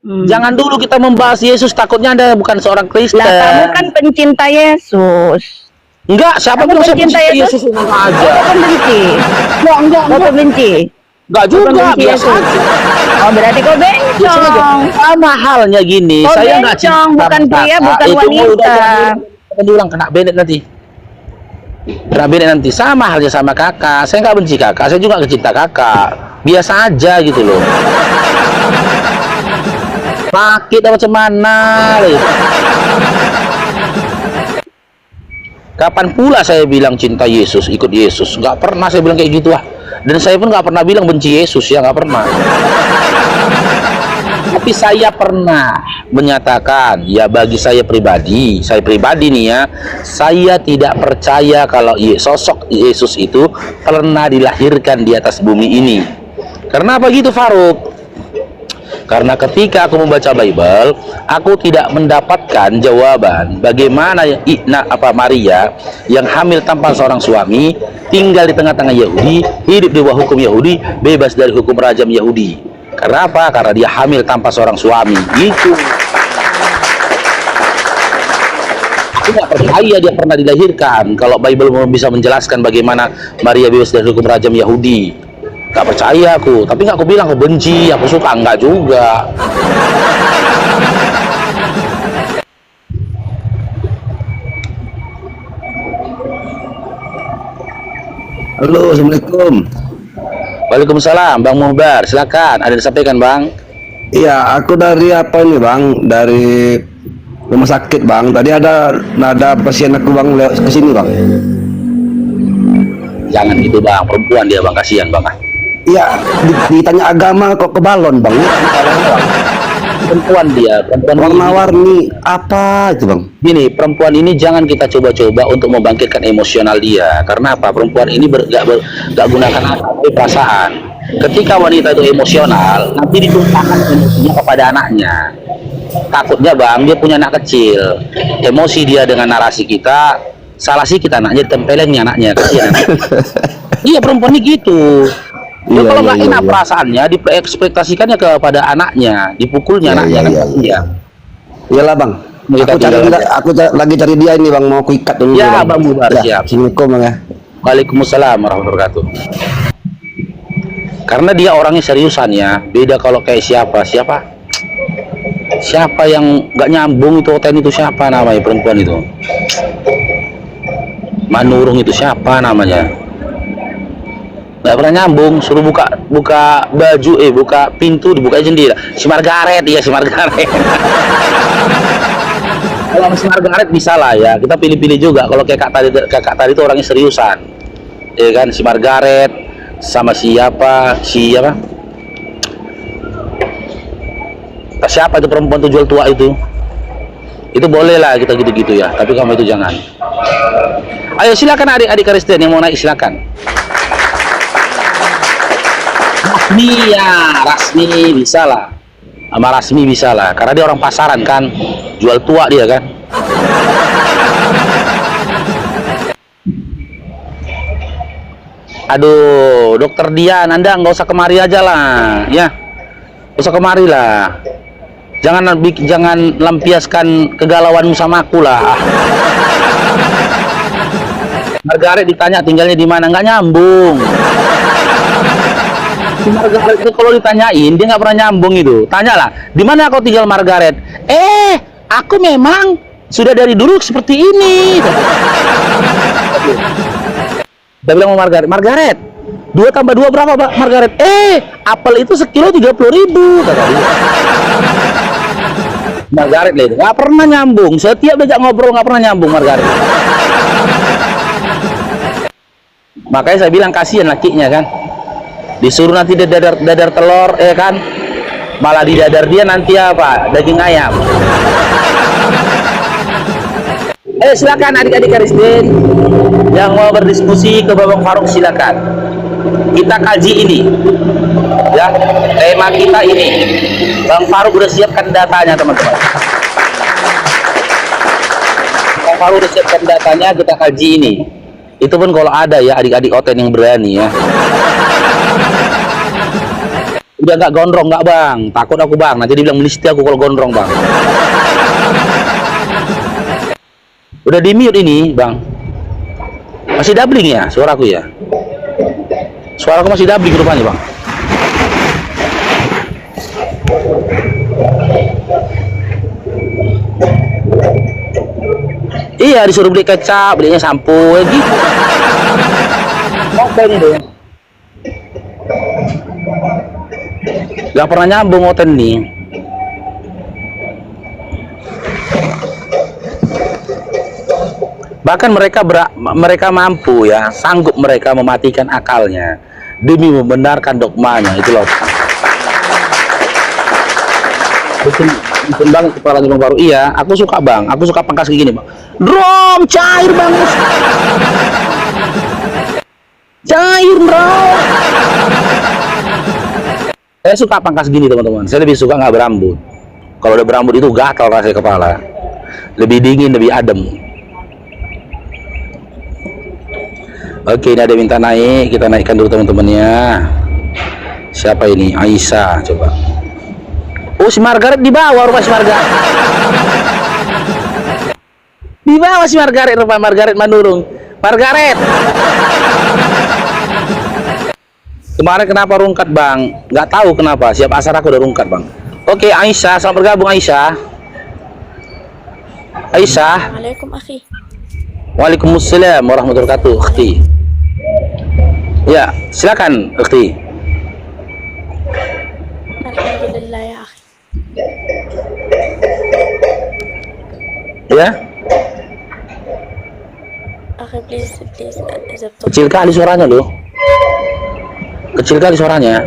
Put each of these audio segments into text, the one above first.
Jangan dulu kita membahas Yesus, takutnya Anda bukan seorang Kristen. Lah kamu kan pencinta Yesus. Enggak, siapa Kamu bilang saya pencinta pencinta Yesus? Yesus memang aja. Kau benci. Kau benci. Enggak juga, benci biasa Yesus. aja. Oh berarti kau Biasa aja. bencong. Sama halnya gini, Kau saya enggak cinta bencong, bukan sama pria, kakak. bukan Itu wanita. udah diulang, kena benet nanti. Kena benet nanti. Sama halnya sama kakak. Saya enggak benci kakak, saya juga enggak cinta kakak. Biasa aja gitu loh. Sakit apa macam mana gitu. Kapan pula saya bilang cinta Yesus, ikut Yesus? Nggak pernah saya bilang kayak gitu ah. Dan saya pun nggak pernah bilang benci Yesus, ya nggak pernah. Tapi saya pernah menyatakan, ya bagi saya pribadi nih ya, saya tidak percaya kalau sosok Yesus itu pernah dilahirkan di atas bumi ini. Karena apa gitu, Faruk? Karena ketika aku membaca Bible, aku tidak mendapatkan jawaban bagaimana Maria yang hamil tanpa seorang suami, tinggal di tengah-tengah Yahudi, hidup di bawah hukum Yahudi, bebas dari hukum rajam Yahudi. Karena apa? Karena dia hamil tanpa seorang suami. Gitu. Aku nggak percaya dia pernah dilahirkan. Kalau Bible bisa menjelaskan bagaimana Maria bebas dari hukum rajam Yahudi. Gak percaya aku, tapi nggak aku bilang aku benci, aku suka, enggak juga. Halo, assalamualaikum. Waalaikumsalam, Bang Muhbar, silakan. Ada yang disampaikan, Bang? Iya, aku dari apa ini bang? Dari rumah sakit bang. Tadi ada pasien aku bang lewat ke sini bang. Jangan gitu, Bang. Perempuan dia, Bang. Kasihan, Bang. Iya, ditanya agama kok ke balon bang? Perempuan dia, perempuan Warna-warni apa itu bang? Gini, perempuan ini jangan kita coba-coba untuk membangkitkan emosional dia. Karena apa? Perempuan ini gak gunakan akal, perasaan. Ketika wanita itu emosional, nanti ditumpahkan emosinya kepada anaknya. Takutnya, Bang, dia punya anak kecil. Emosi dia dengan narasi kita, salah sikit anaknya, ditempelin nih anaknya. Kasihan. Iya, perempuan ini gitu. Ya, kalau nggak enak perasaannya, diekspektasikannya kepada anaknya, dipukulnya anaknya kan kasihan. Iyalah bang. Aku lagi cari dia ini bang, mau aku ikat dulu. Ya, Bang Mubar, ya, siap. Assalamualaikum bang ya. Waalaikumsalam warahmatullahi wabarakatuh. Karena dia orangnya seriusan ya, beda kalau kayak siapa yang nggak nyambung itu, Oten itu siapa namanya perempuan itu? Manurung itu siapa namanya? Nggak pernah nyambung, suruh buka baju, buka pintu, dibuka jendela. Si Margaret, iya si Margaret. Kalau si Margaret bisa lah ya, kita pilih-pilih juga. Kalau kayak kakak tadi itu orangnya seriusan, ya kan? Si Margaret sama siapa itu perempuan tuh jual tua itu boleh lah kita gitu-gitu ya, tapi kamu itu jangan. Ayo silakan adik-adik Kristen yang mau naik, silakan. Rasmi bisa lah, sama Rasmi bisa lah, karena dia orang pasaran kan, jual tua dia kan. Aduh, Dokter Dian, Anda nggak usah kemari aja lah, ya, nggak usah kemari lah. Jangan lampiaskan kegalauanmu sama aku lah. Margaret ditanya tinggalnya di mana, nggak nyambung. Margaret itu kalau ditanyain dia nggak pernah nyambung itu. Tanyalah, di mana kau tinggal Margaret? Aku memang sudah dari dulu seperti ini. Dia bilang sama Margaret, 2 tambah 2 berapa, Pak? Margaret, apel itu sekilo 30.000, kata dia. Margaret lah itu, nggak pernah nyambung. Setiap diajak ngobrol nggak pernah nyambung Margaret. Makanya saya bilang kasihan lakinya kan. Disuruh nanti dadar telur, kan, malah di dadar dia nanti apa, daging ayam. Silakan adik-adik Kristen yang mau berdiskusi ke Bang Faruk, silakan. Kita kaji ini ya, tema kita ini. Bang Faruk udah siapkan datanya, teman-teman. Bang Faruk udah siapkan datanya, kita kaji ini. Itu pun kalau ada ya adik-adik Oten yang berani ya. Udah nggak gondrong nggak bang? Takut aku bang. Nanti dibilang melisti aku kalau gondrong bang. Udah di mute ini bang. Masih doubling ya suaraku ya? Suaraku masih doubling rupanya bang. Iya disuruh beli kecap, belinya sampo gitu. Apa ini deh? Gak pernah nyambung oten nih. Bahkan mereka mampu ya, sanggup mereka mematikan akalnya demi membenarkan dogmanya itu loh. Betul banget kepala bang baru. Iya, aku suka bang. Aku suka pangkas kayak gini bang. Drum cair bang. Cair bro. Saya suka pangkas gini teman-teman. Saya lebih suka nggak berambut. Kalau udah berambut itu gatal rasanya kepala. Lebih dingin, lebih adem. Oke, ini ada minta naik. Kita naikkan dulu teman-temannya. Siapa ini? Aisyah, coba. Oh, si Margaret di bawah rumah si Margaret. Di bawah si Margaret, rumah Margaret Manurung. Margaret. Kemarin kenapa rungkat bang? Nggak tahu kenapa. Siap asar aku udah rungkat bang. Oke, Aisyah, selamat bergabung Aisyah. Aisyah. Assalamualaikum akhi. Waalaikumsalam warahmatullahi wabarakatuh. Ukhti. Ya, silakan Ukhti. Alhamdulillah ya akhi. Ya. Akhi please إذا Kecil kali suaranya loh. Kecil kali suaranya.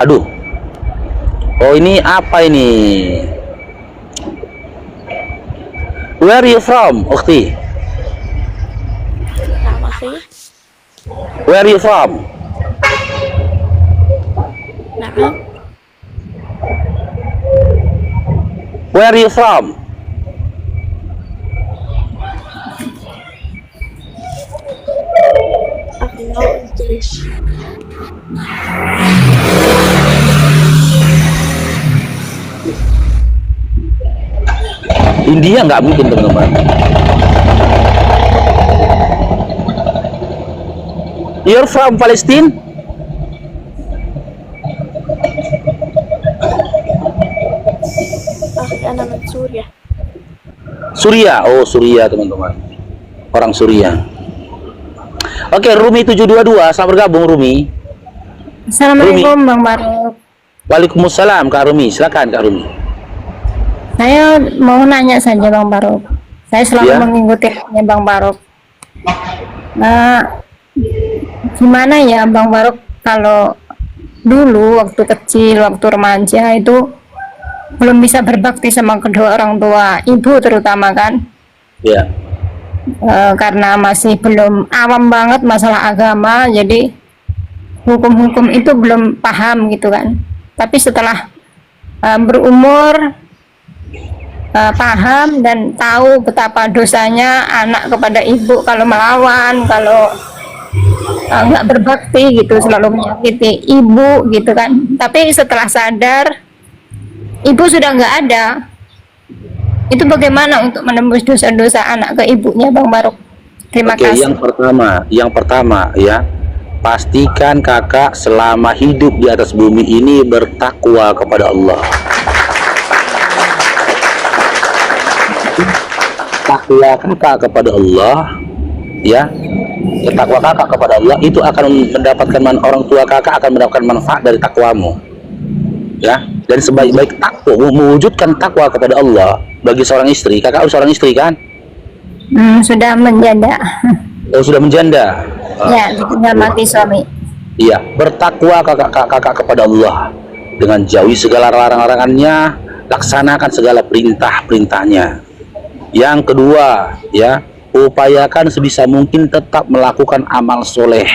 Aduh. Oh ini apa ini? Where are you from, Ukhti? نعم أخي. Where are you from? نعم. Where are you from? أخي no English. India nggak mungkin teman-teman. You're from Palestine? أخي أنا من سوريا. Suria. Oh Suria teman-teman. Orang Suria. Oke, Rumi 722, selamat bergabung Rumi. Assalamualaikum Bang Barok. Waalaikumsalam Kak Rumi, silakan Kak Rumi. Saya mau nanya saja Bang Barok. Saya selalu Ya. mengikuti Bang Barok. Nah, gimana ya Bang Barok kalau dulu waktu kecil, waktu remaja itu belum bisa berbakti sama kedua orang tua, ibu terutama kan? Ya. Karena masih belum awam banget masalah agama, jadi hukum-hukum itu belum paham gitu kan. Tapi setelah berumur, paham dan tahu betapa dosanya anak kepada ibu kalau melawan, kalau nggak berbakti gitu, selalu menyakiti ibu gitu kan. Tapi setelah sadar ibu sudah nggak ada, itu bagaimana untuk menembus dosa-dosa anak ke ibunya Bang Barok? Terima Oke, kasih. yang pertama ya, pastikan kakak selama hidup di atas bumi ini bertakwa kepada Allah. Takwa kakak kepada Allah, ya, takwa kakak kepada Allah itu akan mendapatkan orang tua kakak akan mendapatkan manfaat dari takwamu, ya. Dan sebaik-baik takwa, mewujudkan takwa kepada Allah bagi seorang istri. Kakak seorang istri kan? Sudah menjanda. Oh, sudah menjanda. Ya, tinggal mati suami. Iya, bertakwa kakak kepada Allah dengan jauhi segala larang-larangannya, laksanakan segala perintah-perintahnya. Yang kedua, ya, upayakan sebisa mungkin tetap melakukan amal soleh,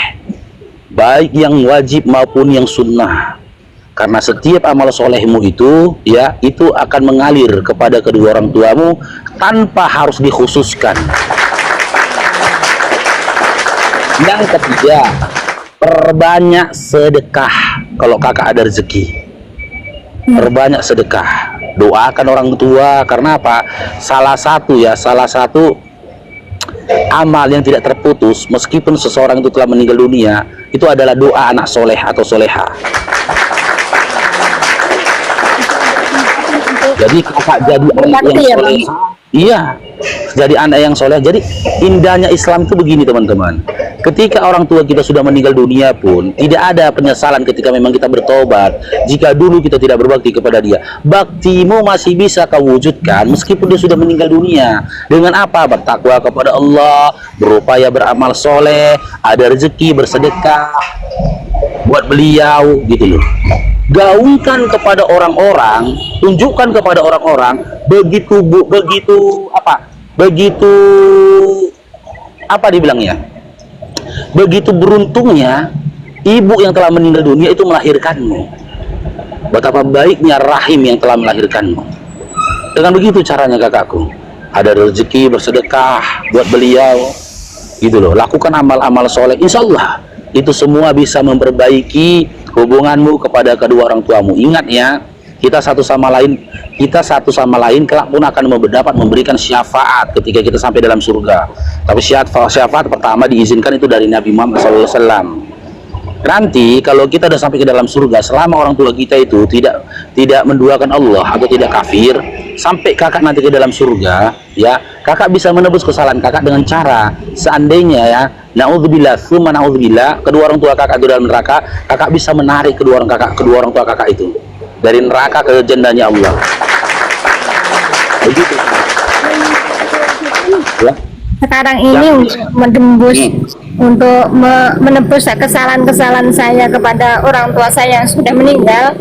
baik yang wajib maupun yang sunnah. Karena setiap amal solehmu itu, ya, itu akan mengalir kepada kedua orang tuamu tanpa harus dikhususkan. Yang ketiga, perbanyak sedekah kalau kakak ada rezeki. Perbanyak sedekah, doakan orang tua. Karena apa? Salah satu amal yang tidak terputus meskipun seseorang itu telah meninggal dunia, itu adalah doa anak soleh atau soleha. Jadi kakak jadi anak yang soleh. Iya, jadi anak yang soleh. Jadi indahnya Islam itu begini teman-teman. Ketika orang tua kita sudah meninggal dunia pun tidak ada penyesalan ketika memang kita bertobat. Jika dulu kita tidak berbakti kepada dia, baktimu masih bisa kau wujudkan meskipun dia sudah meninggal dunia. Dengan apa? Bertakwa kepada Allah, berupaya beramal soleh, ada rezeki bersedekah buat beliau gitu loh. Gaungkan kepada orang-orang, tunjukkan kepada orang-orang begitu dibilangnya, begitu beruntungnya ibu yang telah meninggal dunia itu melahirkanmu, betapa baiknya rahim yang telah melahirkanmu. Dengan begitu caranya kakakku, ada rezeki bersedekah buat beliau gitu loh. Lakukan amal-amal soleh, insya Allah itu semua bisa memperbaiki hubunganmu kepada kedua orang tuamu. Ingat ya, kita satu sama lain kelak pun akan dapat memberikan syafaat ketika kita sampai dalam surga. Tapi syafaat pertama diizinkan itu dari Nabi Muhammad SAW. Nanti kalau kita sudah sampai ke dalam surga, selama orang tua kita itu tidak menduakan Allah atau tidak kafir, sampai kakak nanti ke dalam surga, ya kakak bisa menebus kesalahan kakak dengan cara, seandainya ya, naudzubillah, summa naudzubillah, kedua orang tua kakak itu dalam neraka, kakak bisa menarik kedua orang tua kakak itu dari neraka ke jannahnya Allah. Begitu. Ya. Sekarang ini untuk menembus, untuk menebus kesalahan-kesalahan saya kepada orang tua saya yang sudah meninggal.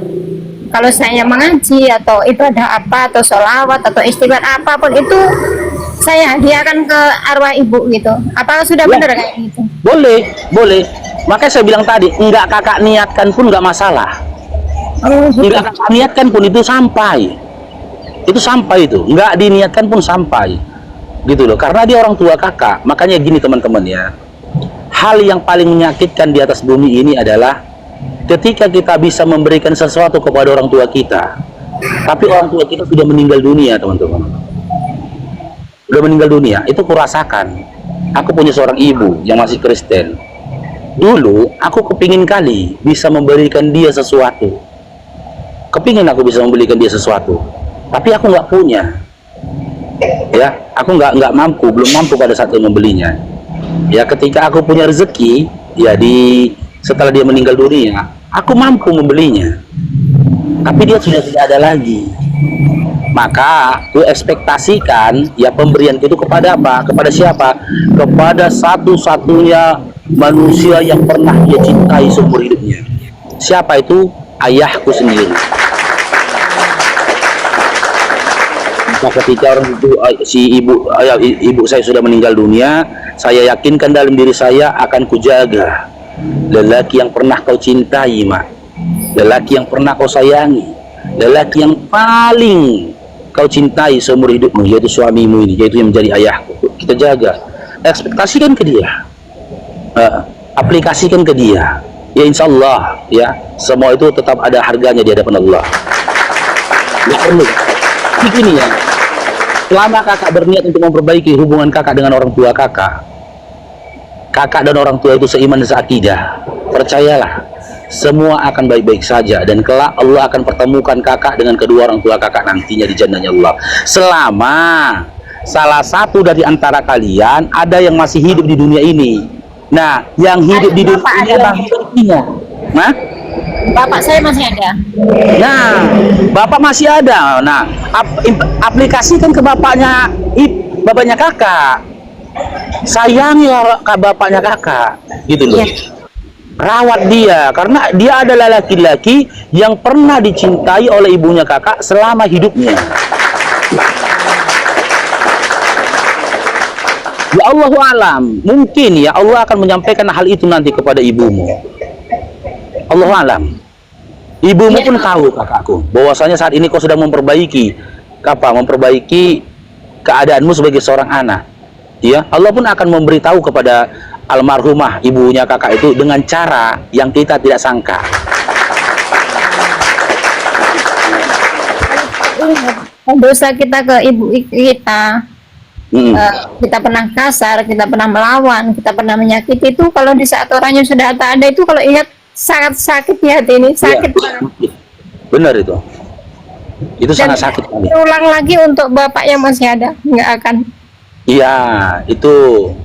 Kalau saya mengaji atau itu ada apa, atau sholawat atau istighfar apapun itu saya hadiahkan ke arwah ibu gitu. Apakah sudah benar kayak gitu? Boleh. Makanya saya bilang tadi, enggak kakak niatkan pun enggak masalah. Enggak kakak niatkan pun itu sampai. Itu enggak diniatkan pun sampai. Gitu loh, karena dia orang tua kakak. Makanya gini teman-teman ya, hal yang paling menyakitkan di atas bumi ini adalah ketika kita bisa memberikan sesuatu kepada orang tua kita, tapi orang tua kita sudah meninggal dunia teman-teman. Sudah meninggal dunia, itu kurasakan. Aku punya seorang ibu yang masih Kristen. Dulu aku kepingin kali bisa memberikan dia sesuatu, kepingin aku bisa membelikan dia sesuatu, tapi aku nggak punya. Ya, aku nggak mampu, belum mampu pada saat itu membelinya. Ya, ketika aku punya rezeki, ya setelah dia meninggal dunia, aku mampu membelinya. Tapi dia sudah tidak ada lagi. Maka aku ekspektasikan ya pemberian itu kepada apa? Kepada siapa? Kepada satu-satunya manusia yang pernah dia cintai seumur hidupnya. Siapa itu? Ayahku sendiri. Ketika orang itu ibu saya sudah meninggal dunia, saya yakinkan dalam diri saya akan kujaga lelaki yang pernah kau cintai, mak, lelaki yang pernah kau sayangi, lelaki yang paling kau cintai seumur hidupmu, yaitu suamimu ini, yaitu yang menjadi ayahku. Kita jaga, ekspektasikan ke dia, aplikasikan ke dia, ya insya Allah ya semua itu tetap ada harganya di hadapan Allah. Nggak perlu begini ya, selama kakak berniat untuk memperbaiki hubungan kakak dengan orang tua kakak dan orang tua itu seiman dan seakidah, percayalah semua akan baik-baik saja, dan kelak Allah akan pertemukan kakak dengan kedua orang tua kakak nantinya di jannahnya Allah. Selama salah satu dari antara kalian ada yang masih hidup di dunia ini. Nah, yang hidup di dunia ini adalah rezekinya. Nah, Bapak saya masih ada. Nah, bapak masih ada. Nah, aplikasikan ke bapaknya kakak. Sayangi bapaknya kakak, gitu loh. Rawat dia, karena dia adalah laki-laki yang pernah dicintai oleh ibunya kakak selama hidupnya. Ya Allahu alam, mungkin ya Allah akan menyampaikan hal itu nanti kepada ibumu. Allahu alam. Ibumu pun tahu kakakku, bahwasanya saat ini kau sedang memperbaiki keadaanmu sebagai seorang anak. Ya, Allah pun akan memberitahu kepada almarhumah ibunya kakak itu dengan cara yang kita tidak sangka. Dosa kita ke ibu kita, Hmm. kita pernah kasar, kita pernah melawan, kita pernah menyakiti, itu kalau di saat orangnya sudah tak ada, itu kalau ingat sangat sakit di hati ini, sakit banget. Benar itu. Itu Dan sangat sakit. ulang lagi untuk bapak yang masih ada, nggak akan. Iya, itu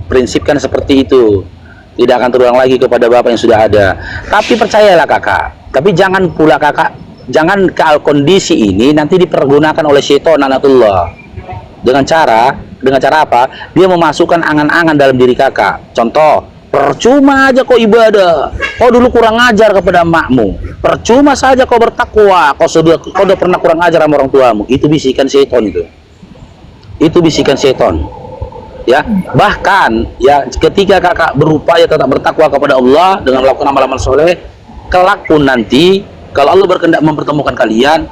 prinsip kan seperti itu. Tidak akan terulang lagi kepada bapak yang sudah ada. Tapi percayalah kakak. Tapi jangan pula kakak, jangan kondisi ini nanti dipergunakan oleh syaitan anatullah. Dengan cara apa? Dia memasukkan angan-angan dalam diri kakak. Contoh, percuma aja kau ibadah. Kau dulu kurang ajar kepada makmu. Percuma saja kau bertakwa. Kau sudah pernah kurang ajar sama orang tuamu. Itu bisikan syaitan itu. Itu bisikan syaitan. Ya, bahkan ya ketika kakak berupaya tetap bertakwa kepada Allah dengan melakukan amal-amal soleh, kelak pun nanti kalau Allah berkehendak mempertemukan kalian,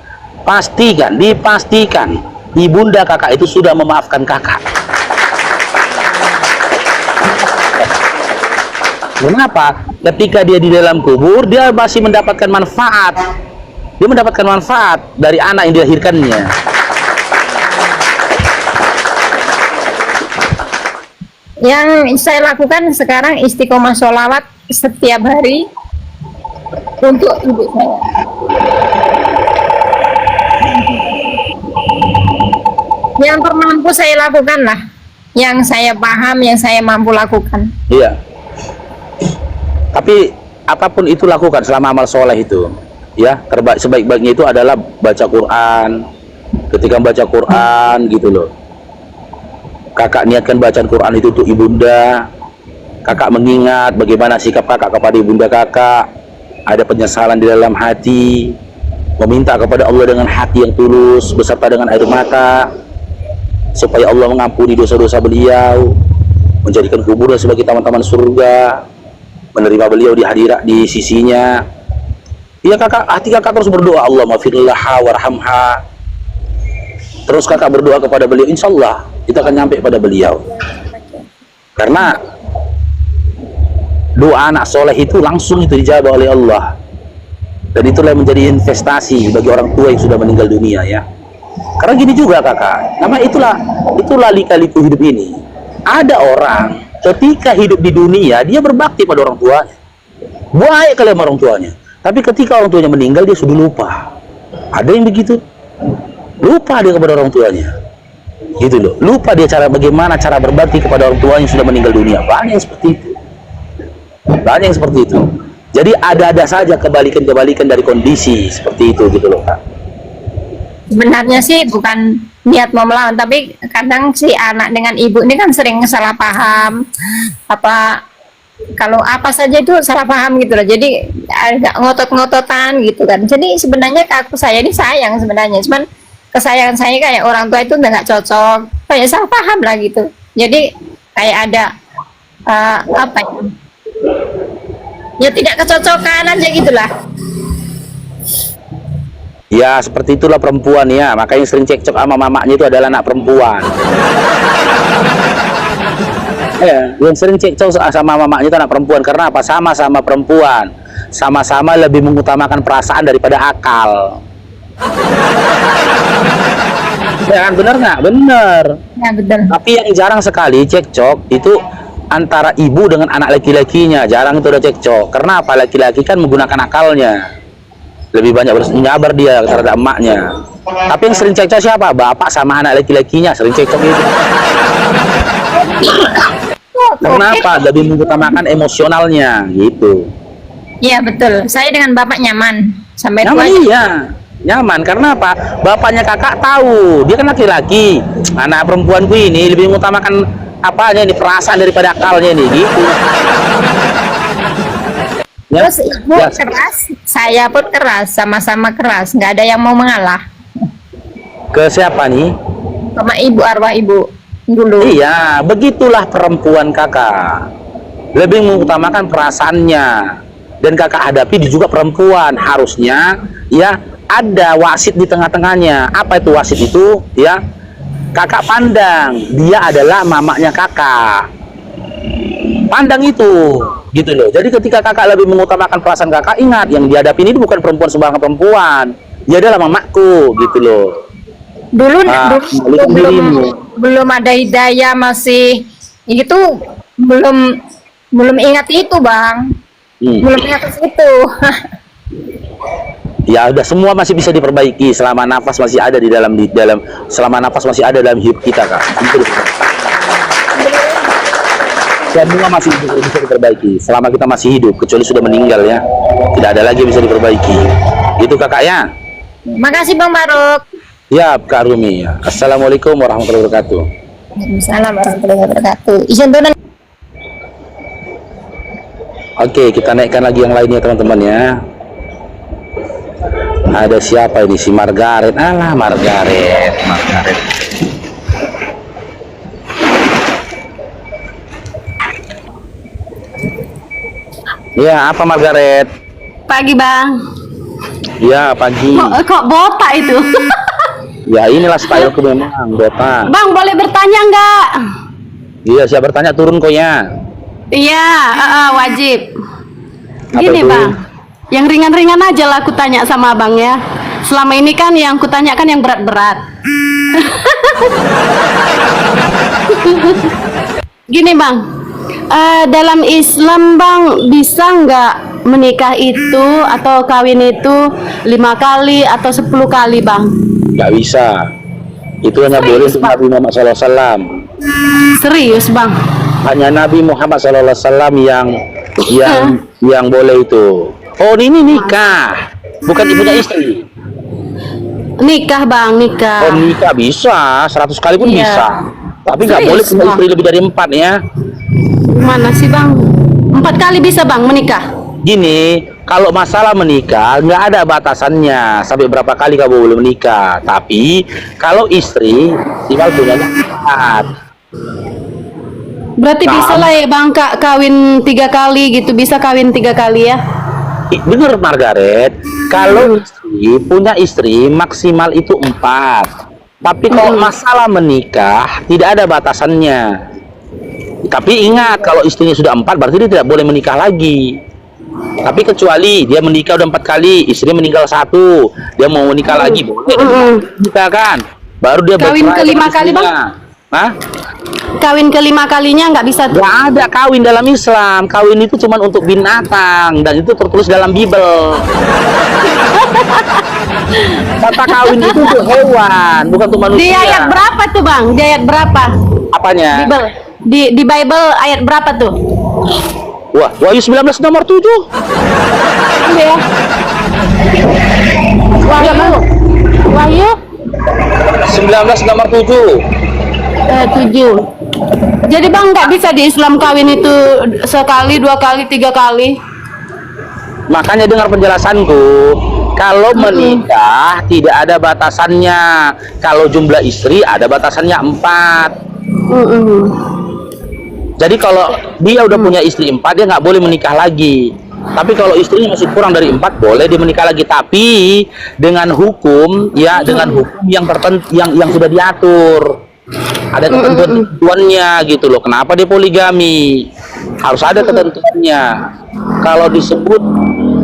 dipastikan ibunda kakak itu sudah memaafkan kakak. Kenapa? Ketika dia di dalam kubur, dia masih mendapatkan manfaat. Dia mendapatkan manfaat dari anak yang dilahirkannya. Yang saya lakukan sekarang istiqomah sholawat setiap hari untuk ibu saya. Yang mampu saya lakukan lah, yang saya paham, yang saya mampu lakukan. Iya. Tapi apapun itu lakukan selama amal soleh itu. Ya, sebaik-baiknya itu adalah baca Quran. Ketika baca Quran gitu loh. Kakak niatkan bacaan Quran itu untuk ibunda. Kakak mengingat bagaimana sikap kakak kepada ibunda kakak. Ada penyesalan di dalam hati. Meminta kepada Allah dengan hati yang tulus beserta dengan air mata, supaya Allah mengampuni dosa-dosa beliau, menjadikan kuburnya sebagai taman-taman surga, menerima beliau di hadirat di sisinya. Iya kakak, hati kakak terus berdoa, Allah maghfirlaha warhamha. Terus kakak berdoa kepada beliau, insya Allah kita akan nyampe pada beliau. Karena doa anak soleh itu langsung itu dijawab oleh Allah. Dan itulah yang menjadi investasi bagi orang tua yang sudah meninggal dunia ya. Karena gini juga kakak, nama itulah lika-liku hidup ini. Ada orang ketika hidup di dunia dia berbakti pada orang tuanya, baik kali sama orang tuanya. Tapi ketika orang tuanya meninggal dia sudah lupa. Ada yang begitu, lupa dia kepada orang tuanya. Gitu loh, lupa dia bagaimana cara berbakti kepada orang tua yang sudah meninggal dunia. Banyak yang seperti itu. Banyak yang seperti itu. Jadi ada saja kebalikan-kebalikan dari kondisi seperti itu gitu loh kak. Sebenarnya sih bukan niat mau melawan, tapi kadang si anak dengan ibu ini kan sering salah paham. Kalau apa saja itu salah paham gitu loh. Jadi agak ngotot-ngototan gitu kan. Jadi sebenarnya aku saya ini sayang sebenarnya, cuman kesayangan saya kayak orang tua itu udah nggak cocok, kayak salah paham lah gitu. Jadi kayak ada ya tidak kecocokan aja gitulah. Ya seperti itulah perempuan ya, makanya sering cekcok sama mamanya itu adalah anak perempuan. Ya, yang sering cekcok sama mamanya itu anak perempuan. Karena apa? Sama-sama perempuan, sama-sama lebih mengutamakan perasaan daripada akal. Ya kan, bener nggak? Bener. Ya betul. Tapi yang jarang sekali cekcok itu antara ibu dengan anak laki-lakinya. Jarang itu ada cekcok. Karena apa? Laki-laki kan menggunakan akalnya, lebih banyak menyabar dia terhadap emaknya. Tapi yang sering cekcok siapa? Bapak sama anak laki-lakinya sering cekcok itu. Kenapa? Lebih mengutamakan emosionalnya gitu. Iya betul. Saya dengan bapak nyaman sampai Nyaman tua. iya, nyaman. Karena apa? Bapaknya kakak tahu dia kan laki-laki. Anak perempuanku ini lebih mengutamakan apanya ini, perasaan daripada akalnya nih gitu. Ya? Terus ibu Ya. keras, saya pun keras, sama-sama keras, nggak ada yang mau mengalah. Ke siapa nih? Sama ibu, arwah ibu dulu. Iya, begitulah perempuan kakak. Lebih mengutamakan perasaannya. Dan kakak hadapi juga perempuan. Harusnya ya ada wasit di tengah-tengahnya. Apa itu wasit itu? Ya, kakak pandang dia adalah mamanya kakak. Pandang itu, gitu loh. Jadi ketika kakak lebih mengutamakan perasaan kakak, ingat yang dihadapi ini bukan perempuan sembarang perempuan. Dia adalah mamaku, gitu loh. Dulu, Kembalikan belum dirimu. belum ada hidayah, masih itu belum ingat itu, Bang. Belum ingat ke situ. Ya udah, semua masih bisa diperbaiki selama nafas masih ada di dalam selama nafas masih ada dalam hidup kita, Kak. Semua masih bisa diperbaiki selama kita masih hidup, kecuali sudah meninggal ya. Tidak ada lagi yang bisa diperbaiki. Itu kakak ya. Makasih Bang Barok. Ya, Kak Rumi. Assalamualaikum warahmatullahi wabarakatuh. Waalaikumsalam warahmatullahi wabarakatuh. Izin tuh. Oke, kita naikkan lagi yang lainnya teman-teman ya. Ada siapa ini? Si Margaret. Alah, Margaret. Ya, apa Margaret? Pagi bang. Ya, pagi. Kok botak itu? Ya, inilah styleku memang, botak. Bang boleh bertanya nggak? Iya, siap bertanya turun kok ya. Iya, wajib. Apa Gini itu? bang, yang ringan-ringan aja lah aku tanya sama abang ya. Selama ini kan yang ku tanya kan yang berat-berat. Gini bang, dalam Islam bang bisa nggak menikah itu atau kawin itu 5 kali atau 10 kali bang? Nggak bisa. Itu hanya boleh untuk Nabi Muhammad SAW. Serius bang? Hanya Nabi Muhammad SAW yang boleh itu. Oh, ini nikah, bukan ibunya istri. Nikah bang, nikah. Oh, nikah bisa 100 kali pun Iya. bisa. Tapi nggak Serius, boleh punya Bang? istri lebih dari 4 ya. Mana sih bang? 4 kali bisa bang menikah? Gini, kalau masalah menikah nggak ada batasannya sampai berapa kali kamu boleh menikah. Tapi kalau istri tinggal punya 4. Berarti Nah. bisa lah ya bang kak kawin 3 kali gitu, bisa kawin 3 kali ya? Bener Margaret, kalau punya istri maksimal itu 4. Tapi kalau masalah menikah tidak ada batasannya. Tapi ingat, kalau istrinya sudah 4 berarti dia tidak boleh menikah lagi. Tapi kecuali dia menikah udah 4 kali, istrinya meninggal 1, dia mau menikah lagi boleh menikah kan? Baru dia Kawin bercerai ke-5 dengan kali, Bang? istrinya. Hah? Kawin ke-5 kalinya nggak bisa tuh? Nggak ada kawin dalam Islam. Kawin itu cuma untuk binatang dan itu tertulis dalam Bible. Kata kawin itu untuk hewan, bukan untuk manusia. Di ayat berapa tuh bang? Di ayat berapa? Apanya? Bible. Di Bible ayat berapa tuh? Wah, Wahyu 19 nomor 7. Iya. Wahyu. Wahyu 19 nomor 7. 7. Jadi bang nggak bisa di Islam kawin itu sekali, 2 kali, 3 kali? Makanya dengar penjelasanku. Kalau menikah tidak ada batasannya. Kalau jumlah istri ada batasannya 4. Jadi kalau dia udah punya istri 4, dia nggak boleh menikah lagi. Tapi kalau istrinya masih kurang dari 4, boleh dia menikah lagi. Tapi dengan hukum, ya dengan hukum yang tertentu, yang sudah diatur. Ada ketentuannya gitu loh. Kenapa dia poligami? Harus ada ketentuannya. Kalau disebut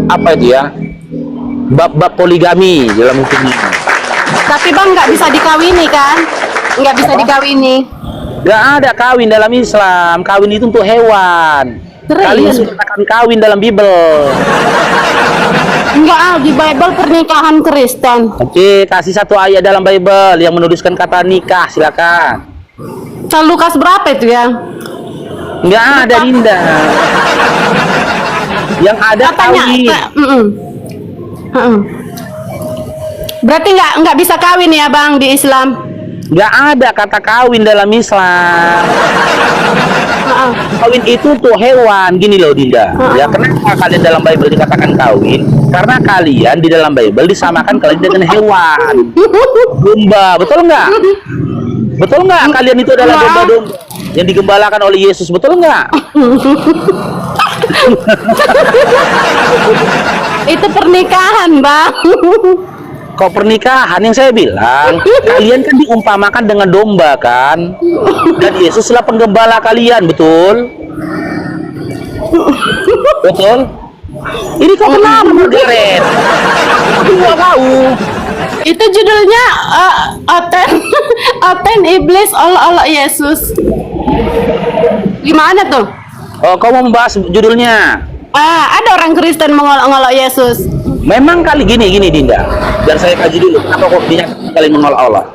apa itu ya? Bab-bab poligami dalam hukumnya. Tapi bang nggak bisa dikawini kan? Nggak bisa dikawini. Gak ada kawin dalam Islam. Kawin itu untuk hewan. Serius? Kalian katakan kawin dalam Bible. Enggak, di Bible pernikahan Kristen. Oke, kasih satu ayat dalam Bible yang menuliskan kata nikah, silakan. San Lukas berapa itu ya? Nggak ada, Dinda. Yang ada Katanya. kawin. Berarti nggak bisa kawin ya bang di Islam? Nggak ada kata kawin dalam Islam. Kawin itu untuk hewan. Gini loh Dinda, ya kenapa kalian dalam Bible dikatakan kawin? Karena kalian di dalam Bible disamakan kalian dengan hewan, domba, betul nggak? Betul nggak? Kalian itu adalah domba-domba yang digembalakan oleh Yesus, betul nggak? Itu pernikahan bang. pokok pernikahan yang saya bilang, kalian kan diumpamakan dengan domba kan, dan Yesuslah penggembala kalian, betul? Betul? Ini kok kenapa Margaret? Aku nggak tahu. Itu judulnya Oten Iblis Olok-olok Yesus. Gimana tuh? Oh, kau mau membahas judulnya? Ada orang Kristen mengolok-olok Yesus. Memang kali gini Dinda, dan saya kaji dulu kenapa kok dinyatakan kalian mengolok Allah.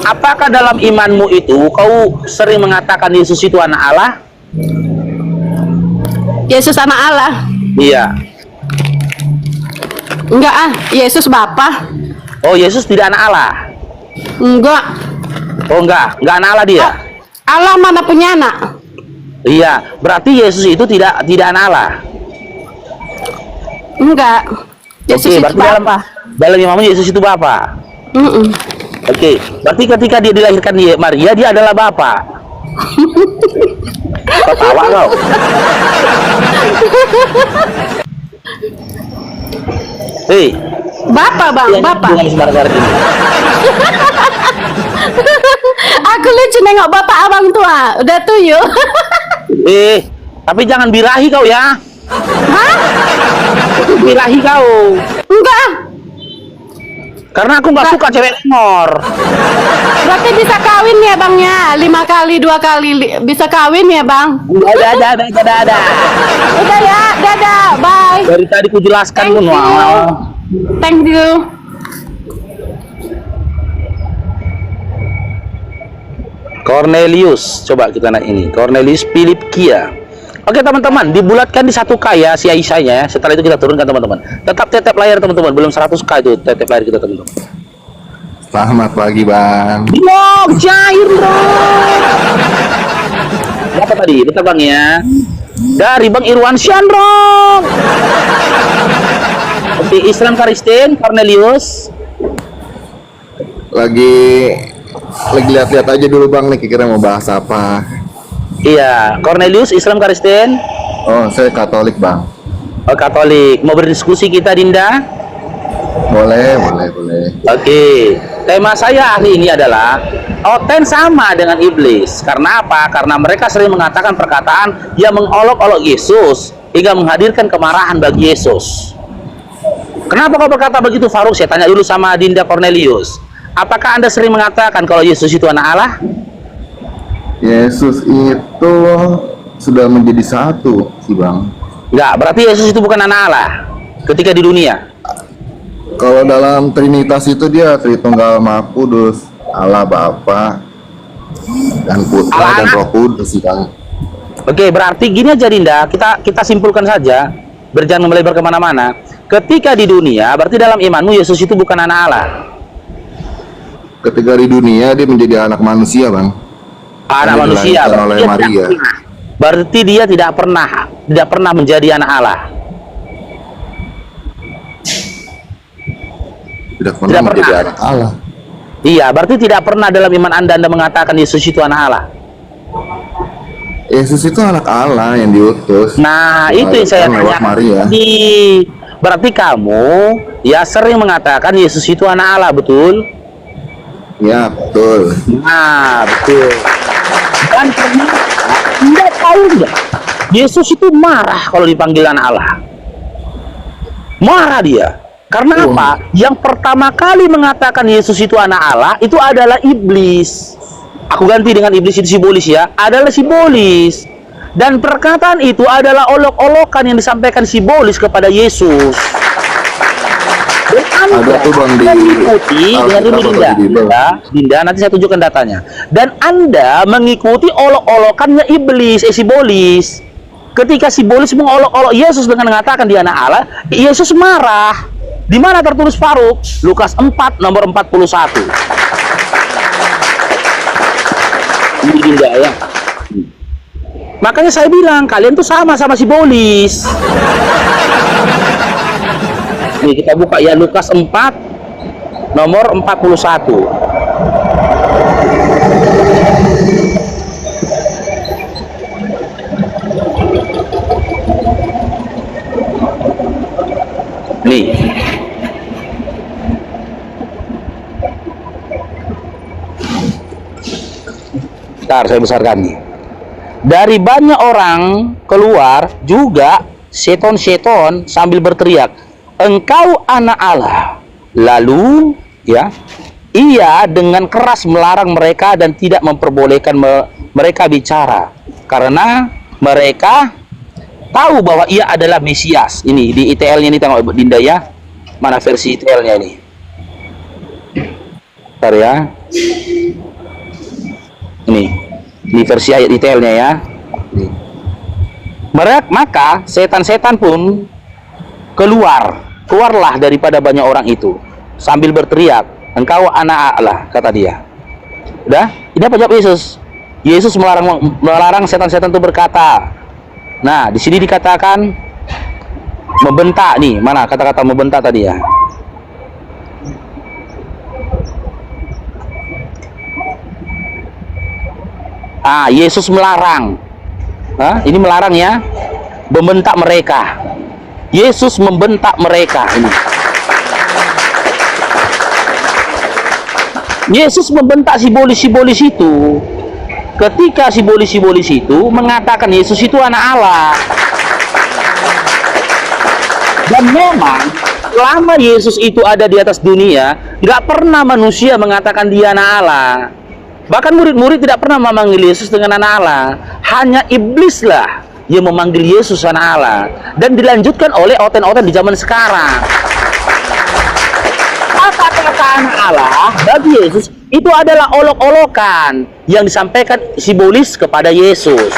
Apakah dalam imanmu itu kau sering mengatakan Yesus itu anak Allah? Yesus anak Allah? Iya. Enggak Yesus Bapa. Oh, Yesus tidak anak Allah? Enggak. Oh, enggak anak Allah dia? Allah mana punya anak? Iya, berarti Yesus itu tidak anak Allah. Enggak. Yesus Oke, itu berarti Bapa. dalam imanmu Yesus itu Bapa. Oke, berarti ketika dia dilahirkan di Maria, dia adalah Bapa. Ketawa kau. Hei, Bapak bang, bapak. jangan sembarangan ini. Aku lucu nengok bapak abang tua, udah tuyul. Tapi jangan birahi kau ya. Hah? Birahi kau. Enggak. Karena aku nggak suka cewek lengor. Berarti bisa kawin ya bangnya, 5 kali 2 kali bisa kawin ya bang. Dadah. Udah ya, dadah, bye. Dari tadi ku jelaskan pun. Thank you. Cornelius, coba kita naik ini. Cornelius Philip Kia. Oke teman-teman, dibulatkan di 1K ya si Aisyahnya. Setelah itu kita turunkan teman-teman. Tetap tetap layar teman-teman, belum 100K itu tetap layar kita teman-teman. Selamat pagi bang. Blok cair dong. Apa tadi? Betul bang ya. Dari Bang Irwan Syandrong. Oke, Islam Karisten Cornelius. Lagi lihat-lihat aja dulu bang nih, kira mau bahas apa. Iya, Cornelius Islam Karisten. Oh, saya Katolik bang. Oh, Katolik. Mau berdiskusi kita Dinda? Boleh. Oke. Tema saya hari ini adalah Oten sama dengan iblis. Karena apa? Karena mereka sering mengatakan perkataan yang mengolok-olok Yesus hingga menghadirkan kemarahan bagi Yesus. Kenapa kau berkata begitu, Faruk? Saya tanya dulu sama Dinda Cornelius. Apakah Anda sering mengatakan kalau Yesus itu anak Allah? Yesus itu sudah menjadi satu sih bang. Enggak, berarti Yesus itu bukan anak Allah ketika di dunia. Kalau dalam Trinitas itu dia Tritunggal Maha Kudus, Allah Bapa dan Putra dan Roh Kudus sih bang. Oke, berarti gini aja Dinda, kita simpulkan saja, berjangan melebar kemana-mana. Ketika di dunia, berarti dalam imanmu Yesus itu bukan anak Allah. Ketika di dunia dia menjadi anak manusia bang. Anak Dia manusia, dilahirkan oleh Maria. Berarti dia tidak pernah menjadi anak Allah. Tidak pernah menjadi anak Allah. Iya, berarti tidak pernah dalam iman Anda mengatakan Yesus itu anak Allah. Yesus itu anak Allah yang diutus. Nah, itu yang saya lewat Maria. Berarti kamu ya sering mengatakan Yesus itu anak Allah, betul? Ya, betul. Nah, betul. Dan ternyata Anda tahu nggak? Yesus itu marah kalau dipanggil anak Allah. Marah dia. Karena apa? Yang pertama kali mengatakan Yesus itu anak Allah itu adalah iblis. Aku ganti dengan iblis itu simbolis ya. Adalah simbolis. Dan perkataan itu adalah olok-olokan yang disampaikan simbolis kepada Yesus. Dan Anda Ada tuh bang di mengikuti dengan dulu Dinda, nanti saya tunjukkan datanya. Dan Anda mengikuti olok-olokannya iblis, simbolis. Ketika simbolis mengolok-olok Yesus dengan mengatakan dia anak Allah, Yesus marah. Di mana tertulis Faruk? Lukas 4 nomor 41. Ini Dinda ya. Makanya saya bilang kalian tuh sama-sama simbolis. Nih kita buka ya Lukas 4 nomor 41. Nih. Ntar saya besarkan nih. Dari banyak orang keluar juga seton-seton sambil berteriak, "Engkau anak Allah." Lalu ya, ia dengan keras melarang mereka dan tidak memperbolehkan mereka bicara karena mereka tahu bahwa ia adalah Mesias. Ini di ITL-nya ini, tengok Dinda ya. Mana versi ITL-nya ini? Bentar ya. Ini versi ayat ITL-nya ya. Maka setan-setan pun keluarlah daripada banyak orang itu sambil berteriak, "Engkau anak Allah," kata dia. Udah? Ini apa jawab Yesus? Yesus melarang setan-setan itu berkata. Nah, di sini dikatakan membentak nih. Mana kata-kata membentak tadi ya? Yesus melarang. Ini melarang ya. Membentak mereka. Yesus membentak mereka ini. Yesus membentak sibolis-sibolis itu ketika sibolis-sibolis itu mengatakan Yesus itu anak Allah. Dan memang selama Yesus itu ada di atas dunia, nggak pernah manusia mengatakan dia anak Allah. Bahkan murid-murid tidak pernah memanggil Yesus dengan anak Allah. Hanya iblislah yang memanggil Yesus anak Allah. Dan dilanjutkan oleh oten-oten di zaman sekarang. Kata-kata anak Allah bagi Yesus itu adalah olok-olokan yang disampaikan simbolis kepada Yesus.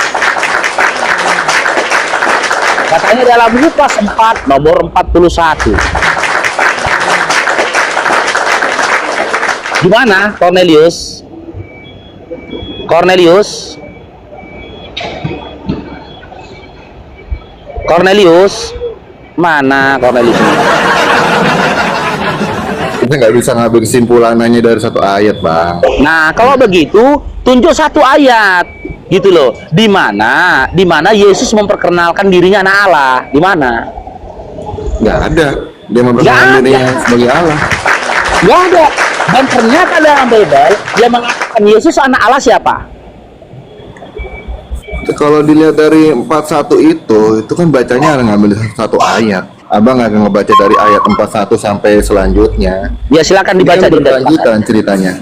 Katanya dalam Lukas 4 nomor 41. Gimana Cornelius? Cornelius, mana Cornelius? Kita nggak bisa ngambil kesimpulan hanya dari satu ayat, Bang. Nah, kalau begitu tunjuk satu ayat, gitu loh. Di mana Yesus memperkenalkan dirinya anak Allah? Di mana? Nggak ada. Dia memperkenalkan dirinya sebagai Allah. Nggak ada. Dan ternyata dalam Bible yang mengatakan Yesus anak Allah siapa? Kalau dilihat dari 41 itu kan bacanya ngambil satu ayat. Abang nggak ngebaca dari ayat 41 sampai selanjutnya. Ya silakan dibaca di lanjutan ceritanya.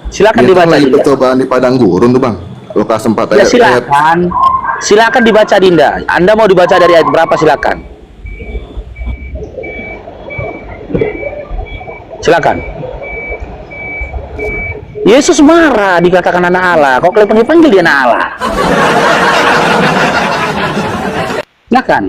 Silakan Dia dibaca lagi Dinda. percobaan di padang gurun tuh, Bang. Lukas 4 Ya ayat. silakan dibaca Dinda. Anda mau dibaca dari ayat berapa silakan. Silakan. Yesus marah dikatakan anak Allah. Kok kalian panggil dia anak Allah? Silakan.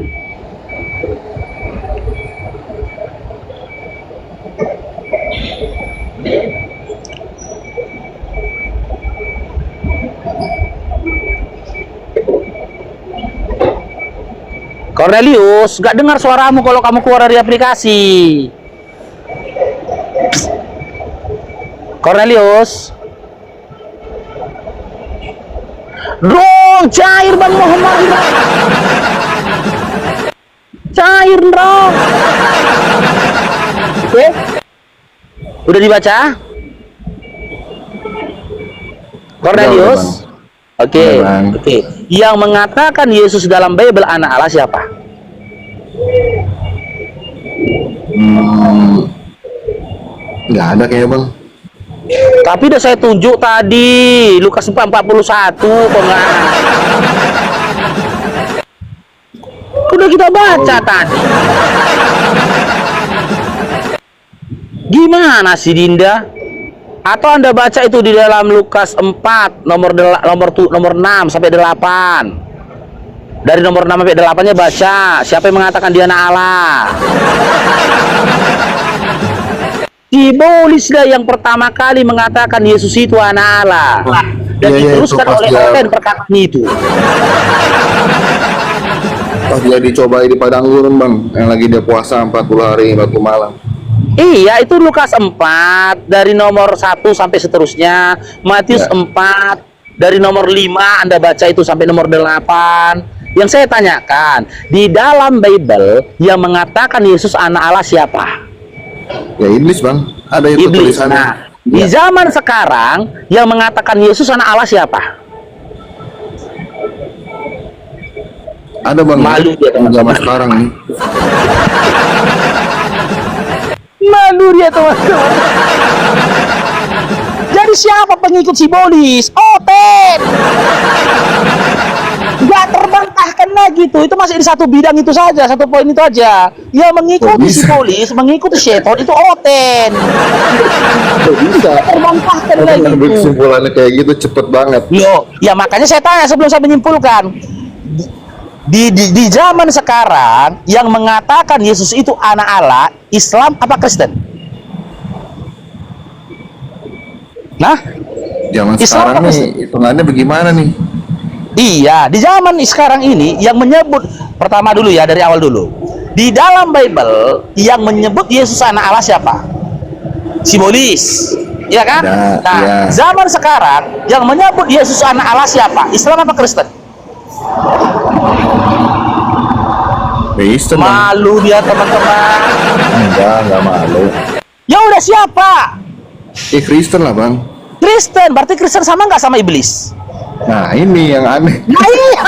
Cornelius, gak dengar suaramu kalau kamu keluar dari aplikasi. Cornelius, dong cair Bang Muhammad, cair dong. Oke, udah dibaca Cornelius? Oke. Yang mengatakan Yesus dalam Bible anak Allah siapa? Nggak ada kayaknya, Bang. Tapi udah saya tunjuk tadi Lukas 4:41 kok nggak? Udah kita baca tadi. Gimana sih Dinda? Atau Anda baca itu di dalam Lukas 4 nomor 6 sampai 8. Dari nomor 6 sampai 8-nya baca siapa yang mengatakan dia anak Allah. Sibolislah yang pertama kali mengatakan Yesus itu anak Allah. Dan diteruskan oleh orang perkataan itu. Pas dia dicobai di padang gurun, Bang, yang lagi dia puasa 40 hari 40 malam. Iya, itu Lukas 4 dari nomor 1 sampai seterusnya. Matius 4 dari nomor 5 Anda baca itu sampai nomor 8. Yang saya tanyakan, di dalam Bible yang mengatakan Yesus anak Allah siapa? Ya iblis, Bang. Ada itu Iblis. tulisannya. Nah, di zaman sekarang yang mengatakan Yesus anak Allah siapa? Ada bang. Malu dia, zaman teman-teman. sekarang nih. Malu dia teman-teman. Jadi siapa pengikut simbolis? Oten. Gak terbantahkan lagi tuh. Itu masih di satu bidang itu saja, satu poin itu aja. Yang mengikuti bisa? simbolis, mengikuti seton itu Oten. Kok bisa? Terbantahkan Kalau lagi ngambil tuh. kesimpulannya kayak gitu cepet banget. Yo, ya makanya saya tanya sebelum saya menyimpulkan. Di zaman sekarang yang mengatakan Yesus itu anak Allah, Islam apa Kristen? Nah, Zaman Islam sekarang apa nih sih? hitungannya bagaimana nih? iya, di zaman sekarang ini yang menyebut pertama dulu ya dari awal dulu. Di dalam Bible yang menyebut Yesus anak Allah siapa? Simbolis. Ya kan? Ya, Nah, ya. zaman sekarang yang menyebut Yesus anak Allah siapa? Islam apa Kristen? Kristen bang. Malu dia teman-teman. Enggak malu. Ya udah siapa? Kristen lah bang. Kristen. Berarti Kristen sama nggak sama iblis? Nah ini yang aneh. Nah, iya.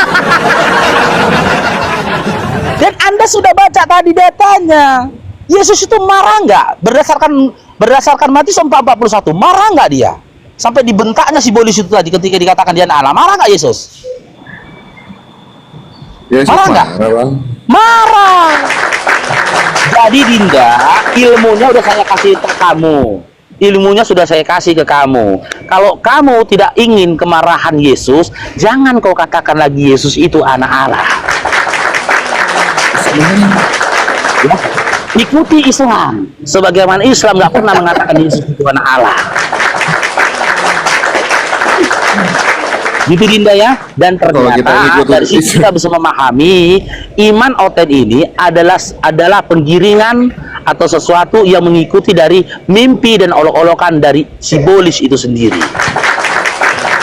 Dan Anda sudah baca tadi datanya. Yesus itu marah nggak? Berdasarkan Matius 4:41, marah nggak dia? Sampai dibentaknya simbolis itu tadi ketika dikatakan dia anak Allah. Marah nggak Yesus? Yesus Marah nggak? marah bang. Marah. Jadi Dinda, ilmunya udah saya kasih ke kamu. Ilmunya sudah saya kasih ke kamu. Kalau kamu tidak ingin kemarahan Yesus, jangan kau katakan lagi Yesus itu anak Allah. Ya, ikuti Islam. Sebagaimana Islam nggak pernah mengatakan Yesus itu anak Allah. Gitu Dinda ya. Dan Kalau kita ternyata ikut dari situ Islam. kita bisa memahami iman Oten ini adalah penggiringan atau sesuatu yang mengikuti dari mimpi dan olok-olokan dari simbolis itu sendiri.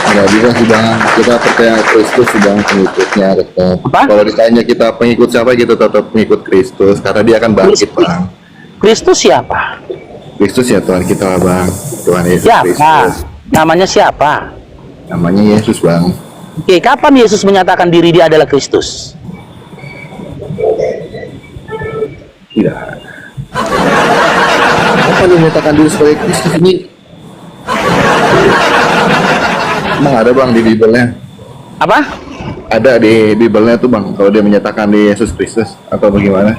Nggak bisa sih bang. Kita percaya Kristus sih bang, pengikutnya tetap. Apa? Kalau ditanya kita pengikut siapa, kita tetap pengikut Kristus karena dia akan bangkit bang. Kristus siapa? Kristus ya Tuhan kita lah bang. Tuhan Yesus Siapa? Kristus. Namanya siapa? Namanya Yesus bang. Oke, kapan Yesus menyatakan diri dia adalah Kristus? Tidak. Apa dia menyatakan diri sebagai Kristus ini? Emang ada bang di Bible-nya? Apa? Ada di Bible-nya tuh bang, kalau dia menyatakan di Yesus Kristus atau bagaimana?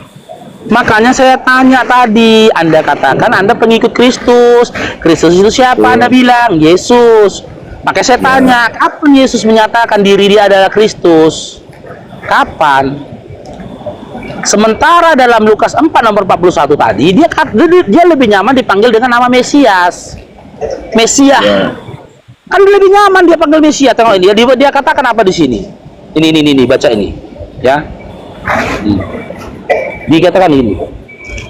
Makanya saya tanya tadi, Anda katakan Anda pengikut Kristus. Kristus itu siapa? Anda bilang Yesus. Makanya saya tanya, kapan Yesus menyatakan diri dia adalah Kristus? Kapan? Sementara dalam Lukas 4 nomor 41 tadi, dia lebih nyaman dipanggil dengan nama Mesias. Mesias. Ya. Kan lebih nyaman dia panggil Mesias. Tengok ini, dia katakan apa di sini? Ini, baca ini. Ya. Dikatakan ini.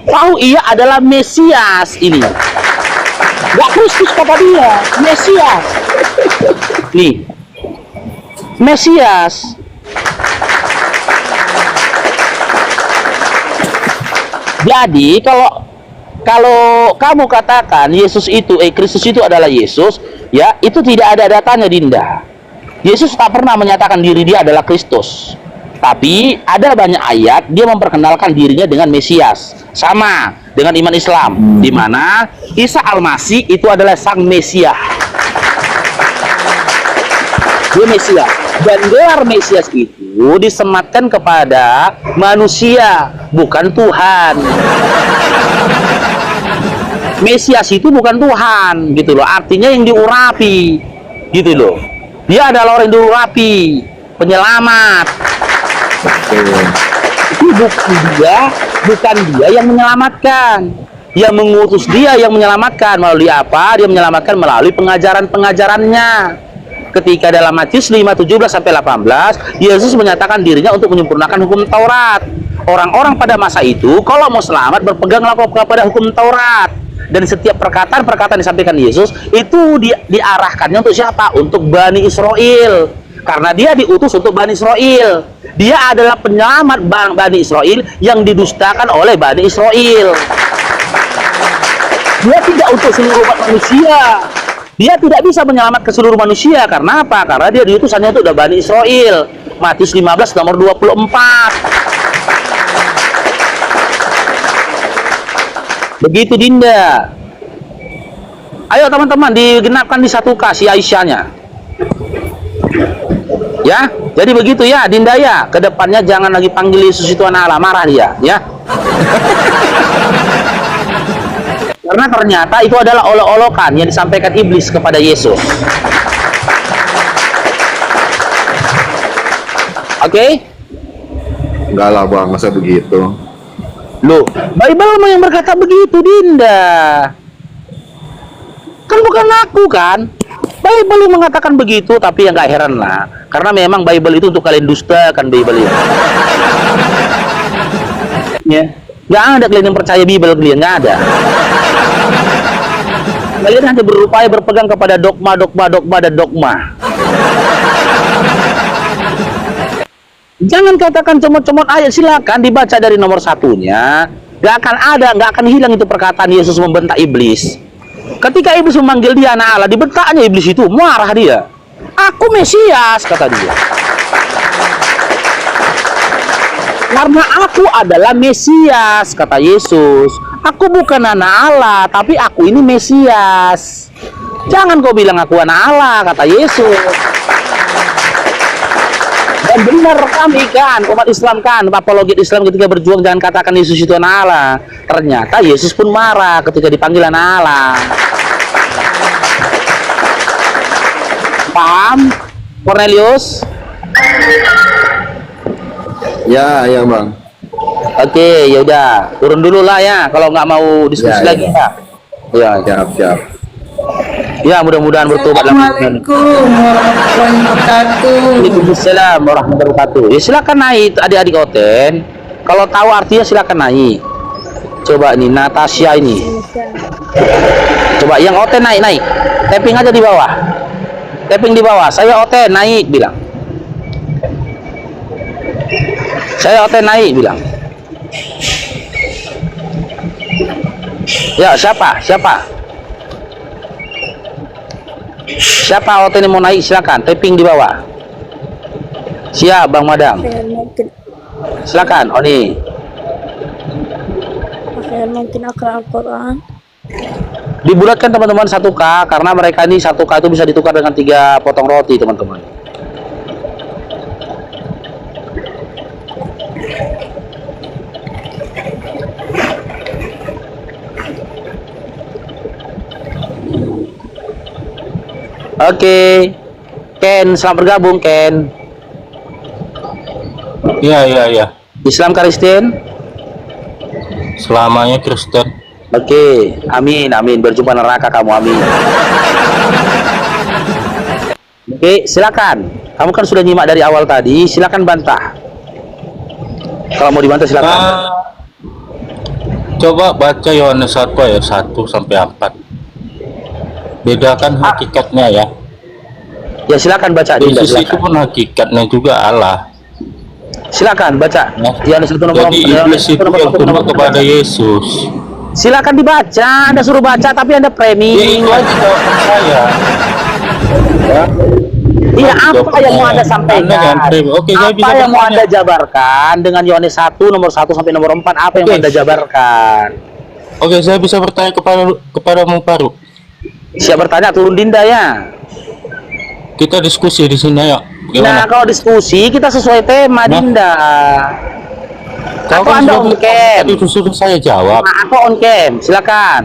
Tahu ia adalah Mesias ini. Gak Kristus kata dia, Mesias. Nih. Mesias. Jadi kalau kamu katakan Yesus itu Kristus itu adalah Yesus, ya, itu tidak ada datanya Dinda. Yesus tak pernah menyatakan diri dia adalah Kristus. Tapi ada banyak ayat dia memperkenalkan dirinya dengan Mesias. Sama dengan iman Islam, di mana Isa Al-Masih itu adalah sang Mesias. Dia Mesias. Dan gelar Mesias itu disematkan kepada manusia, bukan Tuhan. Mesias itu bukan Tuhan, gitu loh. Artinya yang diurapi, gitu loh. Dia adalah orang yang diurapi, penyelamat. Itu bukan dia yang menyelamatkan. Yang mengutus dia yang menyelamatkan. Melalui apa? Dia menyelamatkan melalui pengajaran-pengajarannya. Ketika dalam Matius 5:17-18, Yesus menyatakan dirinya untuk menyempurnakan hukum Taurat. Orang-orang pada masa itu, kalau mau selamat, berpeganglah kepada hukum Taurat. Dan setiap perkataan-perkataan disampaikan Yesus, itu diarahkannya untuk siapa? Untuk Bani Israel. Karena dia diutus untuk Bani Israel. Dia adalah penyelamat Bani Israel yang didustakan oleh Bani Israel. Dia tidak untuk seluruh umat manusia. Dia tidak bisa menyelamatkan seluruh manusia. Karena apa? Karena dia diutus hanya untuk Bani Israel. Matius 15 nomor 24. Begitu Dinda. Ayo teman-teman, digenapkan di 1K si Aisyahnya. Ya, jadi begitu ya Dinda ya. Kedepannya jangan lagi panggil Yesus itu anak Allah, marah dia ya. Karena ternyata itu adalah olok-olokan yang disampaikan iblis kepada Yesus. Oke? Enggak lah bang, masa begitu? Loh, Bible memang yang berkata begitu Dinda. Kan bukan aku kan. Bible yang mengatakan begitu, tapi ya nggak heran lah. Karena memang Bible itu untuk kalian dusta kan Bible itu. Ya, nggak ada kalian yang percaya Bible kalian, nggak ada. Kalian hanya berupaya berpegang kepada dogma dan dogma. Jangan katakan comot-comot ayat, silakan dibaca dari nomor 1-nya. Gak akan hilang itu perkataan Yesus membentak iblis. Ketika iblis memanggil dia anak Allah, dibentaknya iblis itu, marah dia. Aku Mesias, kata dia. Karena aku adalah Mesias, kata Yesus. Aku bukan anak Allah, tapi aku ini Mesias. Jangan kau bilang aku anak Allah, kata Yesus. Dan benar kami kan, umat Islam kan, apologet Islam ketika berjuang jangan katakan Yesus itu anak Allah. Ternyata Yesus pun marah ketika dipanggil anak Allah. Paham, Cornelius? Ya, ya bang. Oke, yaudah, turun dulu lah ya, kalau nggak mau diskusi Ya, lagi ya. Ya, Siap. ya mudah-mudahan bertobat. Assalamualaikum warahmatullahi wabarakatuh. Waalaikumsalam warahmatullahi wabarakatuh. Ya silakan naik adik-adik Oten. Kalau tahu artinya silakan naik. Coba nih Natasha ini. Coba yang Oten naik. Tapping aja di bawah. Tapping di bawah. Saya Oten naik bilang. Saya Oten naik bilang. Ya, siapa? Siapa Oten yang mau naik silakan, tapping di bawah. Siap Bang Madang. Silakan Oni. mungkin akal Al-Quran. Dibulatkan teman-teman 1K karena mereka ini 1K itu bisa ditukar dengan 3 potong roti teman-teman. Oke, Ken, selamat bergabung Ken. Iya. Islam Kristen? Selamanya Kristen. Oke, amin. Berjumpa neraka kamu, amin. Oke, silakan. Kamu kan sudah nyimak dari awal tadi, silakan bantah. Kalau mau dibantah silakan. Coba baca Yohanes 1 ayat 1 sampai 4. Bedakan hakikatnya ya. Ya silakan baca Dinda, Yesus itu silakan. pun hakikatnya juga Allah. Silakan baca. Ya. Yohanes 1 nomor Jadi iblis itu yang tunduk kepada Yesus. Silakan dibaca. Anda suruh baca tapi Anda Ya premi. itu aja jawaban saya. Ya. Iya, apa Jawaban yang mau saya. Anda sampaikan? Anda jangan premi. Oke, saya Apa bisa yang mau bertanya. Anda jabarkan dengan Yohanes 1 nomor 1 sampai nomor 4? Apa yang mau Oke. Anda jabarkan? Oke, saya bisa bertanya kepadamu Paru. Siap bertanya, turun Dinda ya. Kita diskusi di sini ya. Nah, Gimana? kalau diskusi kita sesuai tema, Nah. Dinda. Kau Aku kan Anda sudah on cam. tadi suruh saya jawab. Nah, aku on cam, silakan.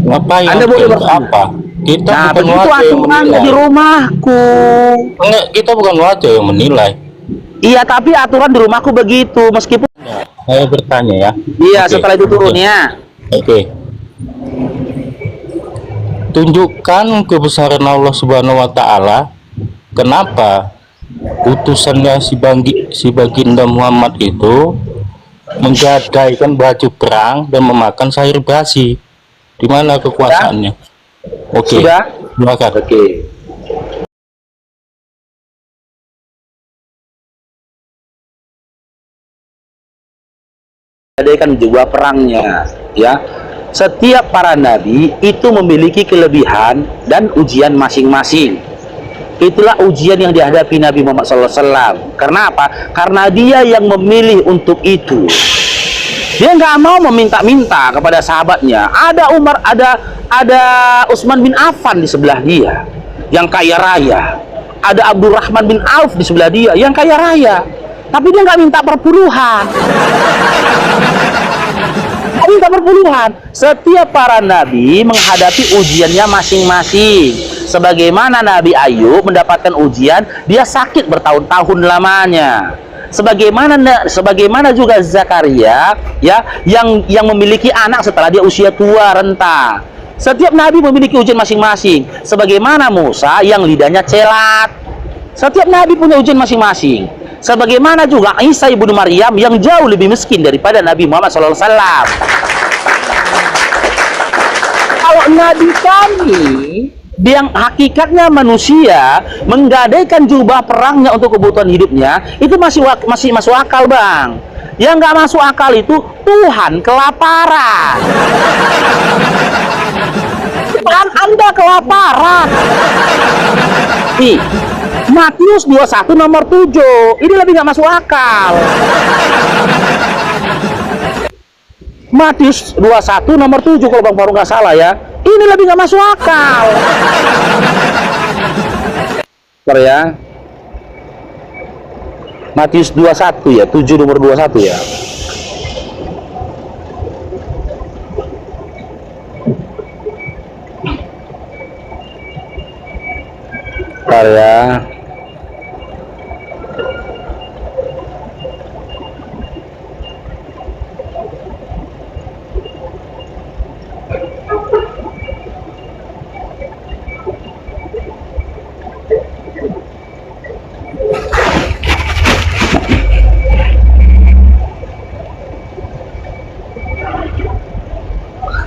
Ngapain? Anda boleh Untuk bertanya. apa? Kita Nah, bukan begitu warga yang aturan di menilai. rumahku. Enggak, kita bukan warga yang menilai. Iya, tapi aturan di rumahku begitu, meskipun Saya bertanya ya. iya Oke, setelah itu turun oke. ya. Oke. Tunjukkan kebesaran Allah Subhanahu wa taala. Kenapa utusannya si baginda Muhammad itu menggadaikan baju perang dan memakan sayur basi? Di mana kekuasaannya? Oke. Sudah? Silakan. Oke. Gadaikan juga perangnya, ya. Setiap para nabi itu memiliki kelebihan dan ujian masing-masing. Itulah ujian yang dihadapi Nabi Muhammad SAW. Karena apa? Karena dia yang memilih untuk itu. Dia nggak mau meminta-minta kepada sahabatnya. Ada Umar, ada Utsman bin Affan di sebelah dia, yang kaya raya. Ada Abdurrahman bin Auf di sebelah dia, yang kaya raya. Tapi dia nggak minta perpuluhan. Nggak minta perpuluhan. Setiap para nabi menghadapi ujiannya masing-masing. Sebagaimana Nabi Ayub mendapatkan ujian, dia sakit bertahun-tahun lamanya. Sebagaimana juga Zakaria, ya, yang memiliki anak setelah dia usia tua renta. Setiap nabi memiliki ujian masing-masing. Sebagaimana Musa yang lidahnya celat. Setiap nabi punya ujian masing-masing. Sebagaimana juga Isa ibnu Maryam yang jauh lebih miskin daripada Nabi Muhammad SAW. Kalau nabi kami yang hakikatnya manusia menggadaikan jubah perangnya untuk kebutuhan hidupnya, itu masih masuk akal, Bang. Yang nggak masuk akal itu Tuhan kelaparan. Tuhan Anda kelaparan. Nih, Matius 21 nomor 7. Ini lebih nggak masuk akal. Matius 21 nomor 7 kalau Bang Faru nggak salah ya. Ini lebih nggak masuk akal. Bentar ya. Matius 21 ya, 7 nomor 21 ya. Bentar ya.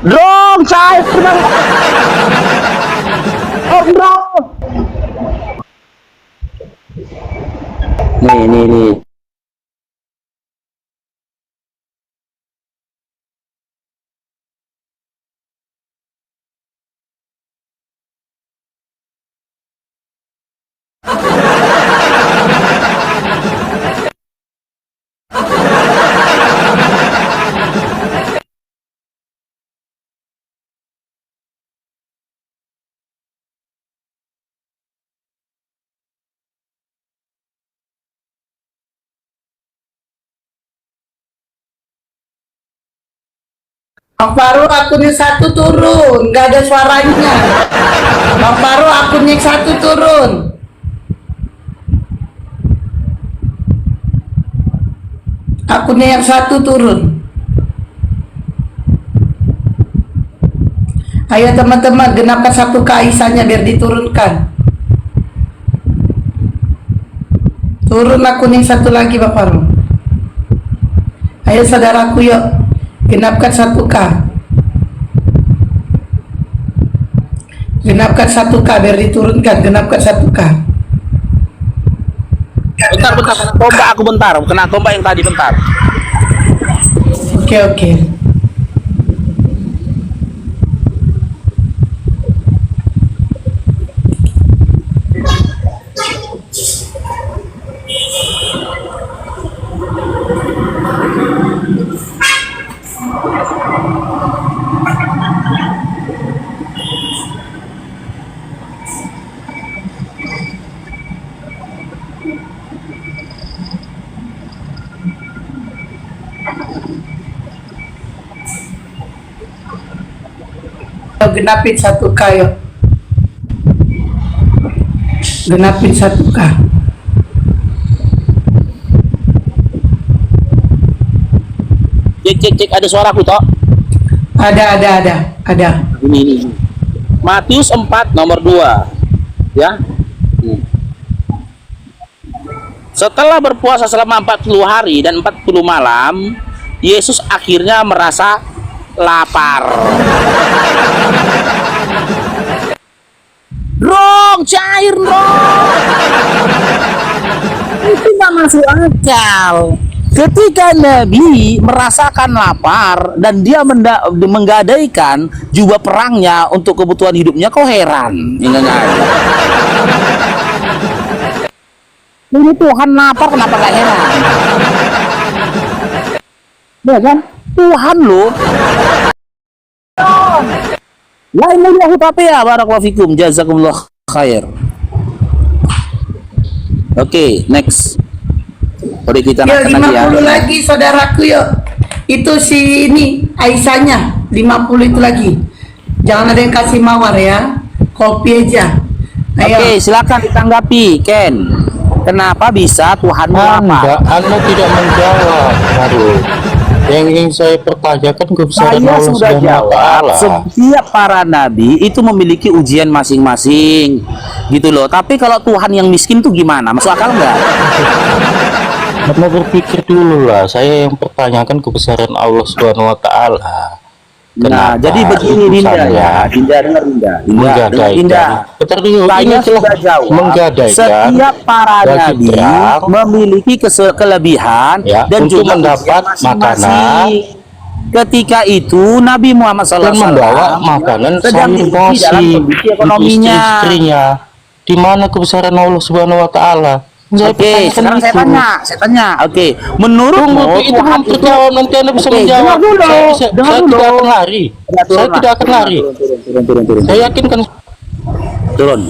Dong, cair tenang. Oh, bro. Nih. Bang Faru akunnya 1 turun, nggak ada suaranya. Bang Faru akunnya 1 turun. Akunnya yang 1 turun. Ayo teman-teman, genapkan 1 kaisanya biar diturunkan. Turun akun yang 1 lagi Bang Faru. Ayo saudaraku yuk. Genapkan 1K. Genapkan 1K biar diturunkan. Genapkan 1K. Bentar. Tombak aku bentar. Kena tombak yang tadi bentar. Oke. Genapin 1K yuk. Genapin 1K. Cek ada suaraku toh? Ada. Ini. Matius 4 nomor 2. Ya. Setelah berpuasa selama 40 hari dan 40 malam, Yesus akhirnya merasa lapar. Rong, cair dong. Itu nggak masuk akal. Ketika Nabi merasakan lapar dan dia menggadaikan jubah perangnya untuk kebutuhan hidupnya, kok heran? Enggak ada. Ini Tuhan lapar, kenapa nggak heran? Ya kan? Tuhan loh. La ilaha illallah, barakallahu fikum, jazakumullah khair. Oke, next. Mari kita Yuk, naikkan lagi ya. 50 lagi saudaraku yuk. Itu si ini Aisyahnya 50 itu lagi. Jangan ada yang kasih mawar ya. Kopi aja. Ayo. Oke, silakan ditanggapi, Ken. Kenapa bisa Tuhan Anda, lapar? Anda tidak menjawab, Baru. Yang ingin saya pertanyakan kebesaran Saya Allah sudah Subhanahu wa jawab. Ta'ala. Setiap para nabi itu memiliki ujian masing-masing, gitu loh. Tapi kalau Tuhan yang miskin tuh gimana? Masuk akal nggak? Mau berpikir dulu lah. Saya yang pertanyakan kebesaran Allah Subhanahu wa Ta'ala. Nah, jadi begini Dinda ya, Dinda dengar Dinda, Dinda. Bentar dulu, Saya ini telah sudah jawab. menggadaikan Setiap para bagi nabi terang, memiliki kelebihan ya, dan untuk juga mendapat ujian makanan. masing-masing. Ketika itu Nabi Muhammad dan SAW membawa makanan sedang sambil diuji dalam emosi kondisi untuk ekonominya. istri-istrinya. Di mana kebesaran Allah Subhanahu wa Ta'ala? Saya Oke, sekarang saya tanya. Oke, menurutmu itu Tuhan belum terjawab, nanti Anda bisa Oke, menjawab. dengar dulu, Saya dengar dulu. tidak akan lari. Saya tidak akan lari. Turun. Saya yakinkan. Turun.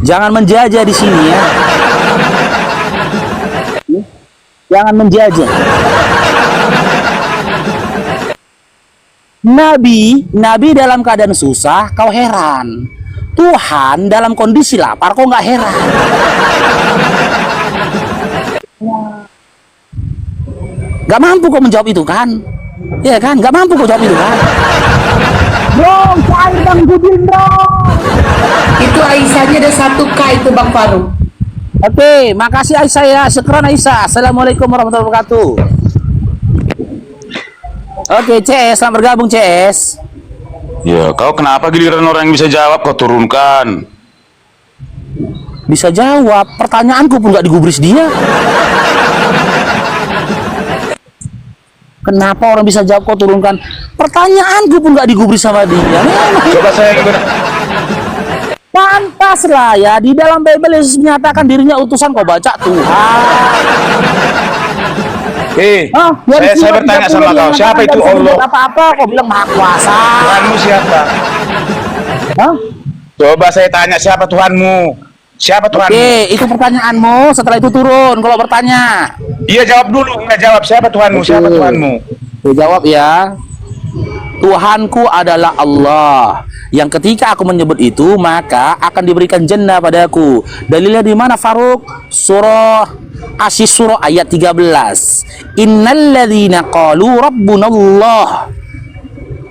Jangan menjajah di sini ya. Jangan menjajah. Nabi dalam keadaan susah, kau heran. Tuhan dalam kondisi lapar, kau nggak heran. Gak mampu kau menjawab itu kan? Iya kan? Gak mampu kau jawab itu kan? Bro, cari Bang Budin bro. Itu Aisyahnya ada 1K itu Bang Faru. Oke, makasih Aisyah ya. Syukran Aisyah. Assalamualaikum warahmatullahi wabarakatuh. Oke, CS, selamat bergabung CS. Ya, kau kenapa giliran orang yang bisa jawab kau turunkan? Bisa jawab, pertanyaanku pun gak digubris dia. Kenapa orang bisa jawab kau turunkan? Pertanyaanku pun gak digubris sama dia. Coba saya Pantaslah ya, di dalam Bible Yesus menyatakan dirinya utusan, kau baca Tuhan. Saya bertanya sama kau, siapa itu Allah? Apa-apa, kau bilang maha kuasa. Tuhanmu siapa? Hah? Coba saya tanya, siapa Tuhanmu? Siapa Tuhanmu? Oke, itu pertanyaanmu. Setelah itu turun kalau bertanya. Iya, jawab dulu. Iya, jawab, siapa Tuhanmu? Siapa Tuhanmu? Oke, jawab ya. Tuhanku adalah Allah, yang ketika aku menyebut itu maka akan diberikan jannah padaku. Dalilnya di mana Faruk? Surah Asy-Syura ayat 13. Innalladzina qalu rabbunallah.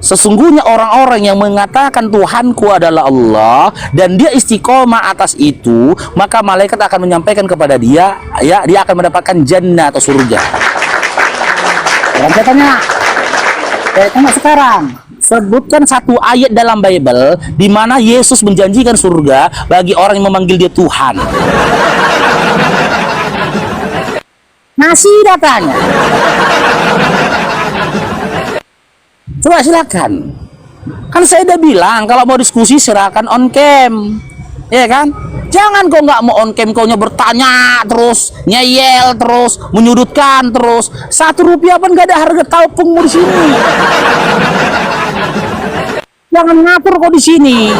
Sesungguhnya orang-orang yang mengatakan Tuhanku adalah Allah dan dia istiqomah atas itu, maka malaikat akan menyampaikan kepada dia, ya, dia akan mendapatkan jannah atau surga. Saya tanya sekarang, sebutkan satu ayat dalam Bible di mana Yesus menjanjikan surga bagi orang yang memanggil dia Tuhan. Masih datanya. Coba silakan. Kan saya udah bilang kalau mau diskusi silakan on cam, ya kan? Jangan kau nggak mau on cam, kau bertanya terus, nyeyel terus, menyudutkan terus. Rp1 pun nggak ada harga talpungmu di sini. Jangan ngatur kau di sini.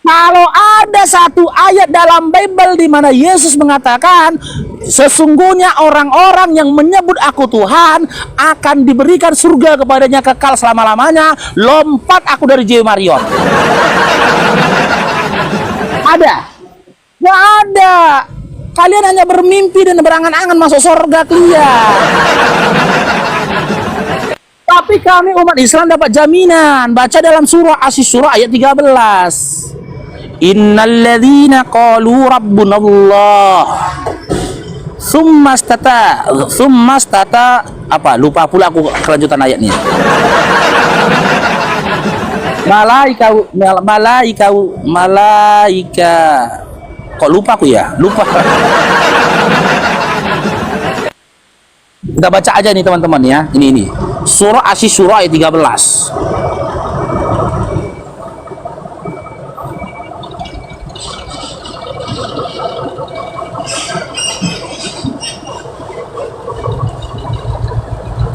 Kalau ada satu ayat dalam Bible di mana Yesus mengatakan sesungguhnya orang-orang yang menyebut aku Tuhan akan diberikan surga kepadanya kekal selama-lamanya, lompat aku dari J. Marion. Ada? Nggak ada. Kalian hanya bermimpi dan berangan-angan masuk surga kalian. Tapi kami umat Islam dapat jaminan. Baca dalam surah Asy-Syura ayat 13. Innalladzina qalu rabbunallah summa stata apa, lupa pula aku kelanjutan ayatnya. Malaika kok lupa aku ya, lupa. Kita baca aja nih teman-teman ya. Ini surah Asy-Syura ayat 13.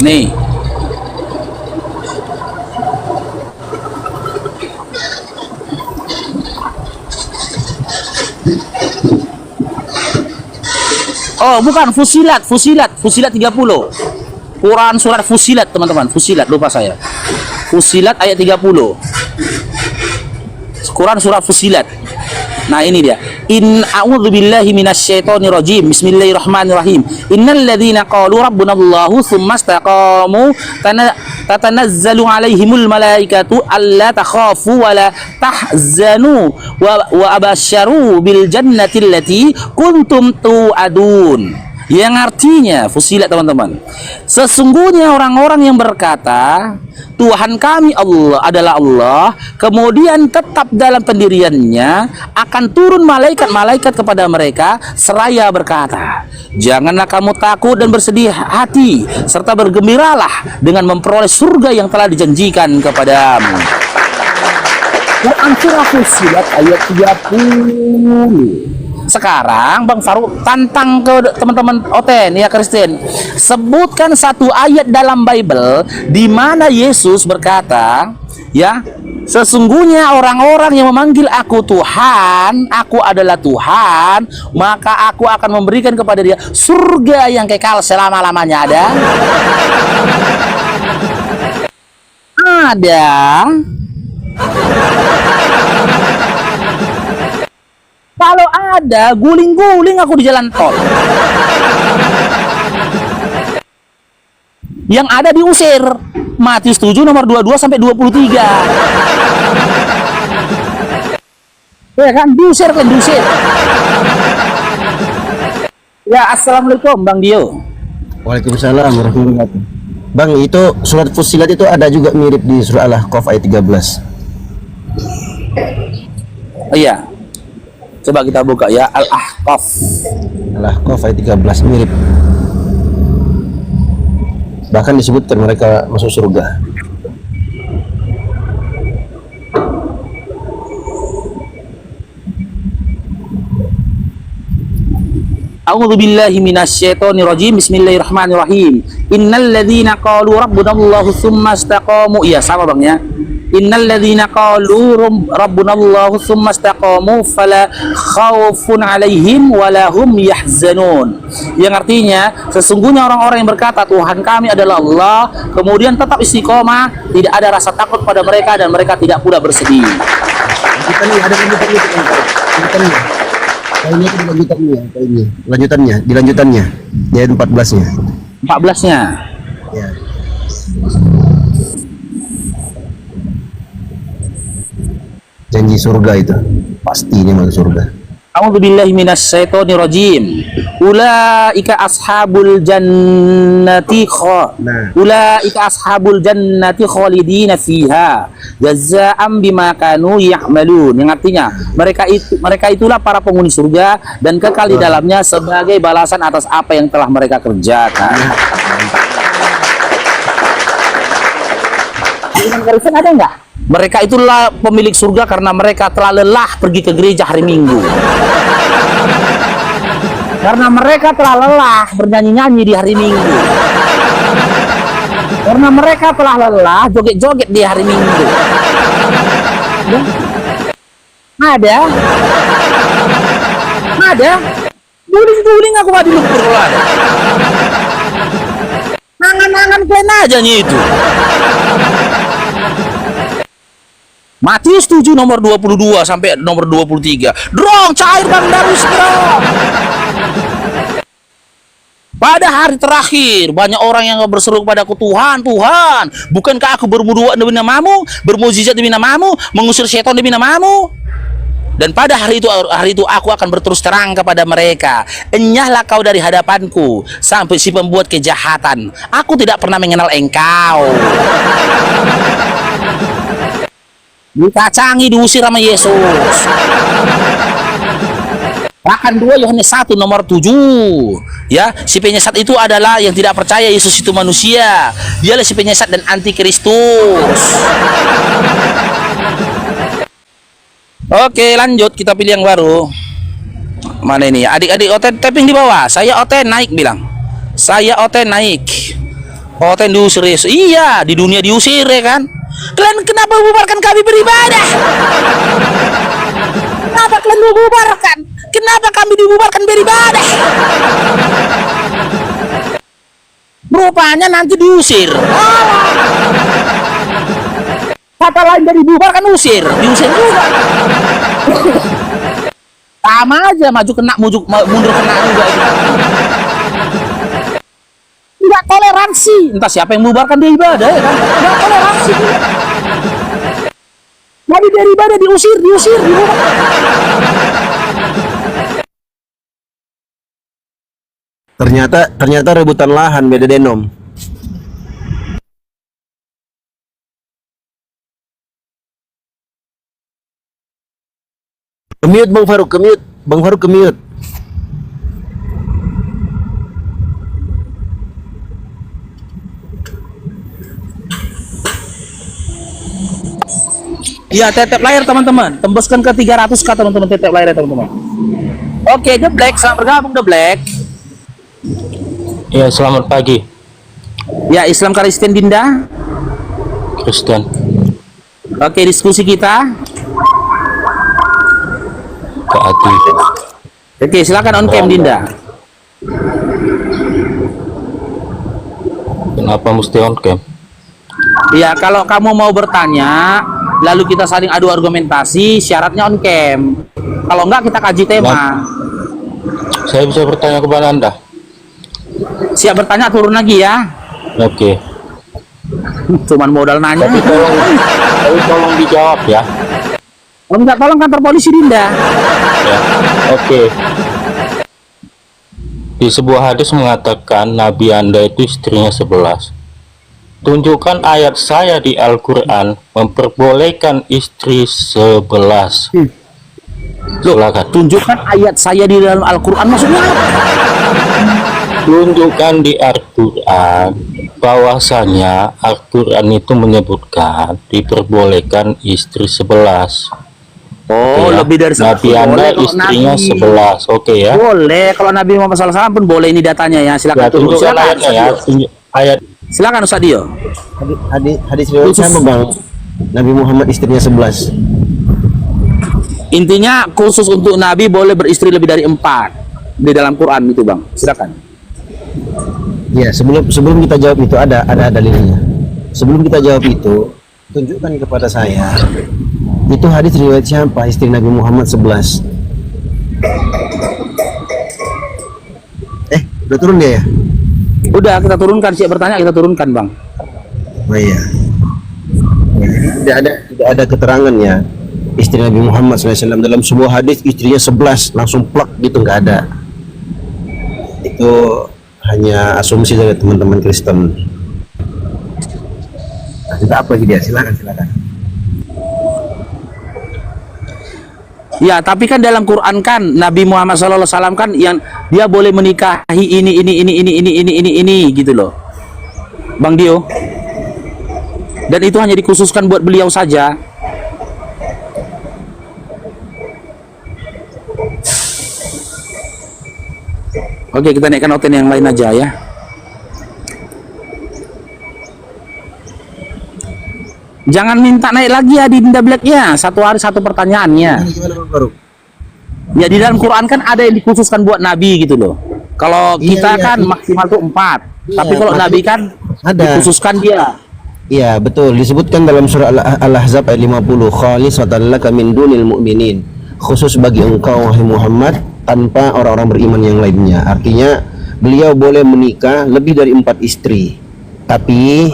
Nih. Oh, bukan Fusilat 30. Quran surat Fusilat, teman-teman. Fusilat, lupa saya. Fusilat ayat 30. Quran surat Fusilat. Nah, ini dia. In a'udzubillahi minasyaitonirrajim. Bismillahirrahmanirrahim. Innal ladzina qalu rabbunallahu tsumma istaqamu tatanazzalu alaihimul malaikatu alla takhafu wa la tahzanu wa abasyaru bil jannati allati kuntum tu'adun. Yang artinya, Fusilat teman-teman, sesungguhnya orang-orang yang berkata Tuhan kami Allah adalah Allah, kemudian tetap dalam pendiriannya, akan turun malaikat-malaikat kepada mereka seraya berkata, janganlah kamu takut dan bersedih hati, serta bergembiralah dengan memperoleh surga yang telah dijanjikan kepadamu. Quran surah Fusilat ayat 30. Sekarang Bang Faruk tantang ke teman-teman Oten ya Kristen, sebutkan satu ayat dalam Bible di mana Yesus berkata, ya, sesungguhnya orang-orang yang memanggil aku Tuhan, aku adalah Tuhan, maka aku akan memberikan kepada dia surga yang kekal selama-lamanya. Ada. Kalau ada, guling-guling aku di jalan tol. Yang ada diusir. Matius 7 nomor 22 sampai 23. Ya kan, diusir. Ya, assalamualaikum Bang Dio. Waalaikumsalam warahmatullahi wabarakatuh. Bang, itu surat Fusilat itu ada juga mirip di surah Al-Ahqaf ayat 13. Oh iya. Coba kita buka ya, Al-Ahqaf. Al-Ahqaf ayat 13 mirip. Bahkan disebutkan mereka masuk surga. A'udzubillahi minasyaitonirrajim. Bismillahirrahmanirrahim. Innal ladzina qalu rabbunallahu tsumma istaqamu. Iya, sama Bang ya. Innal ladzina qalu rabbunallahu tsumma istaqamu fala khaufun 'alaihim wala hum yahzanun. Yang artinya, sesungguhnya orang-orang yang berkata Tuhan kami adalah Allah, kemudian tetap istiqomah, tidak ada rasa takut pada mereka dan mereka tidak pula bersedih. Kita nih ada lanjutannya di ayat 14-nya. 14-nya. Ya. Janji surga itu pasti ini masuk surga. A'udzubillahi minasyaitonirrajim. Ulaika ashabul jannati Ulaika ashabul jannati khalidina fiha jazaa'an bima kanu ya'malun. Yang artinya, mereka itulah para penghuni surga dan kekal di dalamnya sebagai balasan atas apa yang telah mereka kerjakan. Kristen ada enggak? Mereka itulah pemilik surga karena mereka telah lelah pergi ke gereja hari Minggu. Karena mereka telah lelah bernyanyi-nyanyi di hari Minggu. Karena mereka telah lelah joget-joget di hari Minggu. Ada. Guling-guling aku mati lumpur ada. Nangan-nangan kalian aja nih itu. Matius 7 nomor 22 sampai nomor 23. Drong cair Bang Darwis, bro. Pada hari terakhir banyak orang yang berseru kepadaku, Tuhan, Tuhan, bukankah aku bernubuat demi namamu, bermukjizat demi namamu, mengusir setan demi namamu? Dan pada hari itu aku akan berterus terang kepada mereka, enyahlah kau dari hadapanku, sampai si pembuat kejahatan. Aku tidak pernah mengenal engkau. Dikacangi, diusir sama Yesus. Bahkan 2 Yohanes 1 nomor 7, ya, si penyesat itu adalah yang tidak percaya Yesus itu manusia. Dialah si penyesat dan antikristus. Oke, lanjut, kita pilih yang baru. Mana ini? Adik-adik Oten tapping di bawah. Saya Oten naik bilang. Saya Oten naik. Oten diusir Yesus. Iya, di dunia diusir ya kan. Kalian kenapa bubarkan kami beribadah? Kenapa kalian bubarkan? Kenapa kami dibubarkan beribadah? Rupanya nanti diusir. Kata lain dari bubarkan usir, diusir juga. Sama aja, maju kena, mundur kena juga. Nggak toleransi. Entah siapa yang membubarkan dia ibadah ya kan? Nggak toleransi. Nabi dari ibadah diusir. Ternyata rebutan lahan beda denom. Kemute Bang Faruk, kemute. Ya, tetep layar teman-teman. Tembuskan ke 300k teman-teman, tetep layar teman-teman. Oke, The Black, selamat bergabung The Black. Ya, selamat pagi. Ya, Islam Kristen Dinda. Kristen. Oke, diskusi kita. Kak Adi. Oke, silakan on cam Dinda. Kenapa mesti on cam? Ya, kalau kamu mau bertanya, lalu kita saling adu argumentasi, syaratnya on cam. Kalau enggak, kita kaji tema. Saya bisa bertanya kepada Anda? Siap bertanya, turun lagi ya. Oke. Cuman modal nanya. Tapi tolong dijawab ya. Kalau enggak, tolong kantor polisi Dinda. Ya. Oke. Di sebuah hadis mengatakan Nabi Anda itu istrinya 11. Tunjukkan ayat saya di Al-Quran memperbolehkan istri 11. Silakan. Tunjukkan ayat saya di dalam Al-Quran, maksudnya apa? Tunjukkan di Al-Quran bahwasanya Al-Quran itu menyebutkan diperbolehkan istri 11. Oh, ya. lebih dari 11. Nabi Anda istrinya 11. Oke ya. Boleh, kalau Nabi Muhammad SAW pun boleh, ini datanya ya. Silakan. Ya, tunjukkan ayatnya ya. Ayat. Silakan Ustaz Dio. Hadis riwayat siapa Bang? Nabi Muhammad istrinya 11. Intinya khusus untuk Nabi boleh beristri lebih dari 4 di dalam Quran itu Bang. Silakan. Ya, sebelum kita jawab itu ada dalilnya. Sebelum kita jawab itu, tunjukkan kepada saya. Itu hadis riwayat siapa istri Nabi Muhammad 11? Udah turun dia ya? Udah, kita turunkan. Siap bertanya, kita turunkan Bang. Oh iya. Tidak ada keterangannya istri Nabi Muhammad SAW dalam sebuah hadis istrinya 11 langsung plak gitu, nggak ada. Itu hanya asumsi dari teman-teman Kristen. Nah, kita apa sih dia? Silakan. Ya, tapi kan dalam Quran kan Nabi Muhammad SAW kan yang dia boleh menikahi ini gitu loh, Bang Dio. Dan itu hanya dikhususkan buat beliau saja. Oke, kita naikkan oten yang lain aja ya. Jangan minta naik lagi ya di Dinda Black ya. Satu hari satu pertanyaannya. Ya di dalam Quran kan ada yang dikhususkan buat Nabi gitu loh. Kalau kita kan maksimal tuh 4. Tapi kalau Nabi kan dikhususkan dia. Iya betul, disebutkan dalam surah Al-Ahzab ayat 50, khalisatan laka min dunil mu'minin, khusus bagi engkau wahai Muhammad tanpa orang-orang beriman yang lainnya. Artinya beliau boleh menikah lebih dari 4 istri. Tapi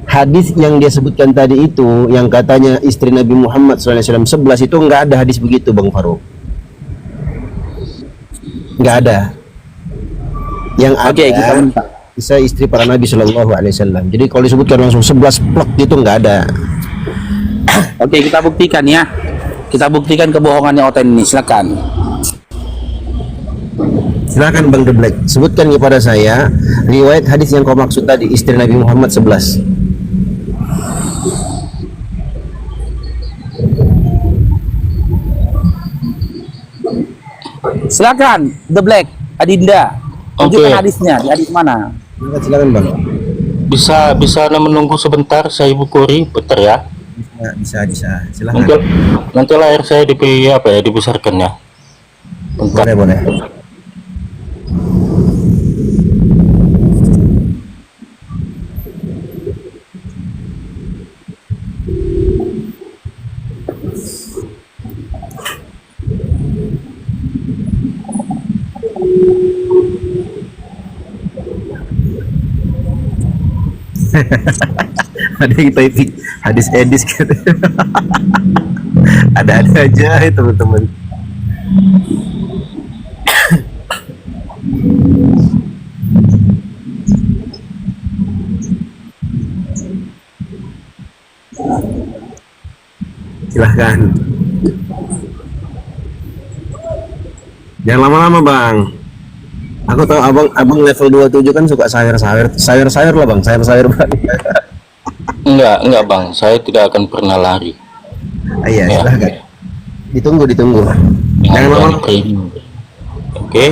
hadis yang dia sebutkan tadi itu, yang katanya istri Nabi Muhammad SAW 11, itu nggak ada hadis begitu Bang Faruk. Nggak ada. Yang ada kita minta bisa istri para Nabi Shallallahu Alaihi Wasallam. Jadi kalau disebutkan langsung 11 plek itu nggak ada. Oke, kita buktikan ya. Kita buktikan kebohongannya Oten ini. Silakan. Silakan Bang The Black. Sebutkan kepada saya riwayat hadis yang kau maksud tadi, istri Nabi Muhammad 11. Silakan The Black, Adinda. Tunjukkan hadisnya. Di hadis mana? Silakan Bang. bisa Anda menunggu sebentar, saya Ibu Kuri, bentar ya. Bisa silakan. Nanti layar saya dibesarkan ya. Bentar. Boleh. Ada yang typing hadis edis gitu. Ada aja ya, teman-teman. Silahkan. Jangan lama-lama bang. Aku tahu abang level 27 kan suka sayur lah bang, sayur bang. Enggak bang, saya tidak akan pernah lari. Iya, Ya. silahkan. Ditunggu. Jangan lama-lama. Oke.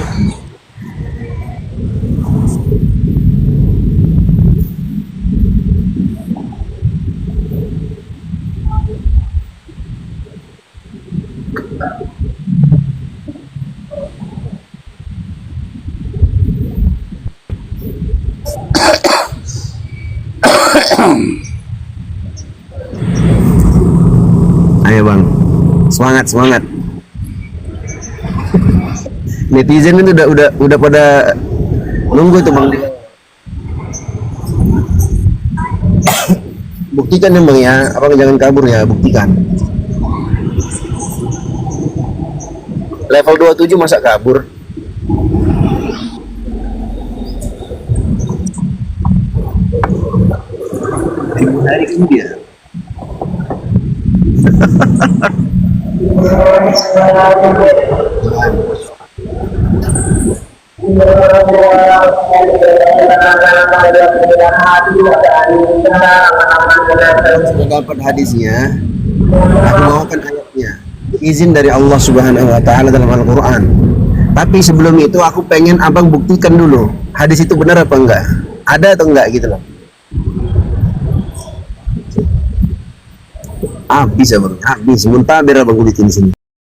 Ayo bang, semangat. Netizen itu udah pada nunggu tuh bang. Buktikan ya bang ya, abang jangan kabur ya, buktikan. Level 27 masa kabur? Hari kemudian. Sudah dapat hadisnya, aku bawakan ayatnya. Izin dari Allah Subhanahu wa taala dalam Al-Qur'an. Tapi sebelum itu aku pengen abang buktikan dulu hadis itu benar apa enggak, ada atau enggak gitu loh. Habis abang, habis. Muntaber abang kulitin sini.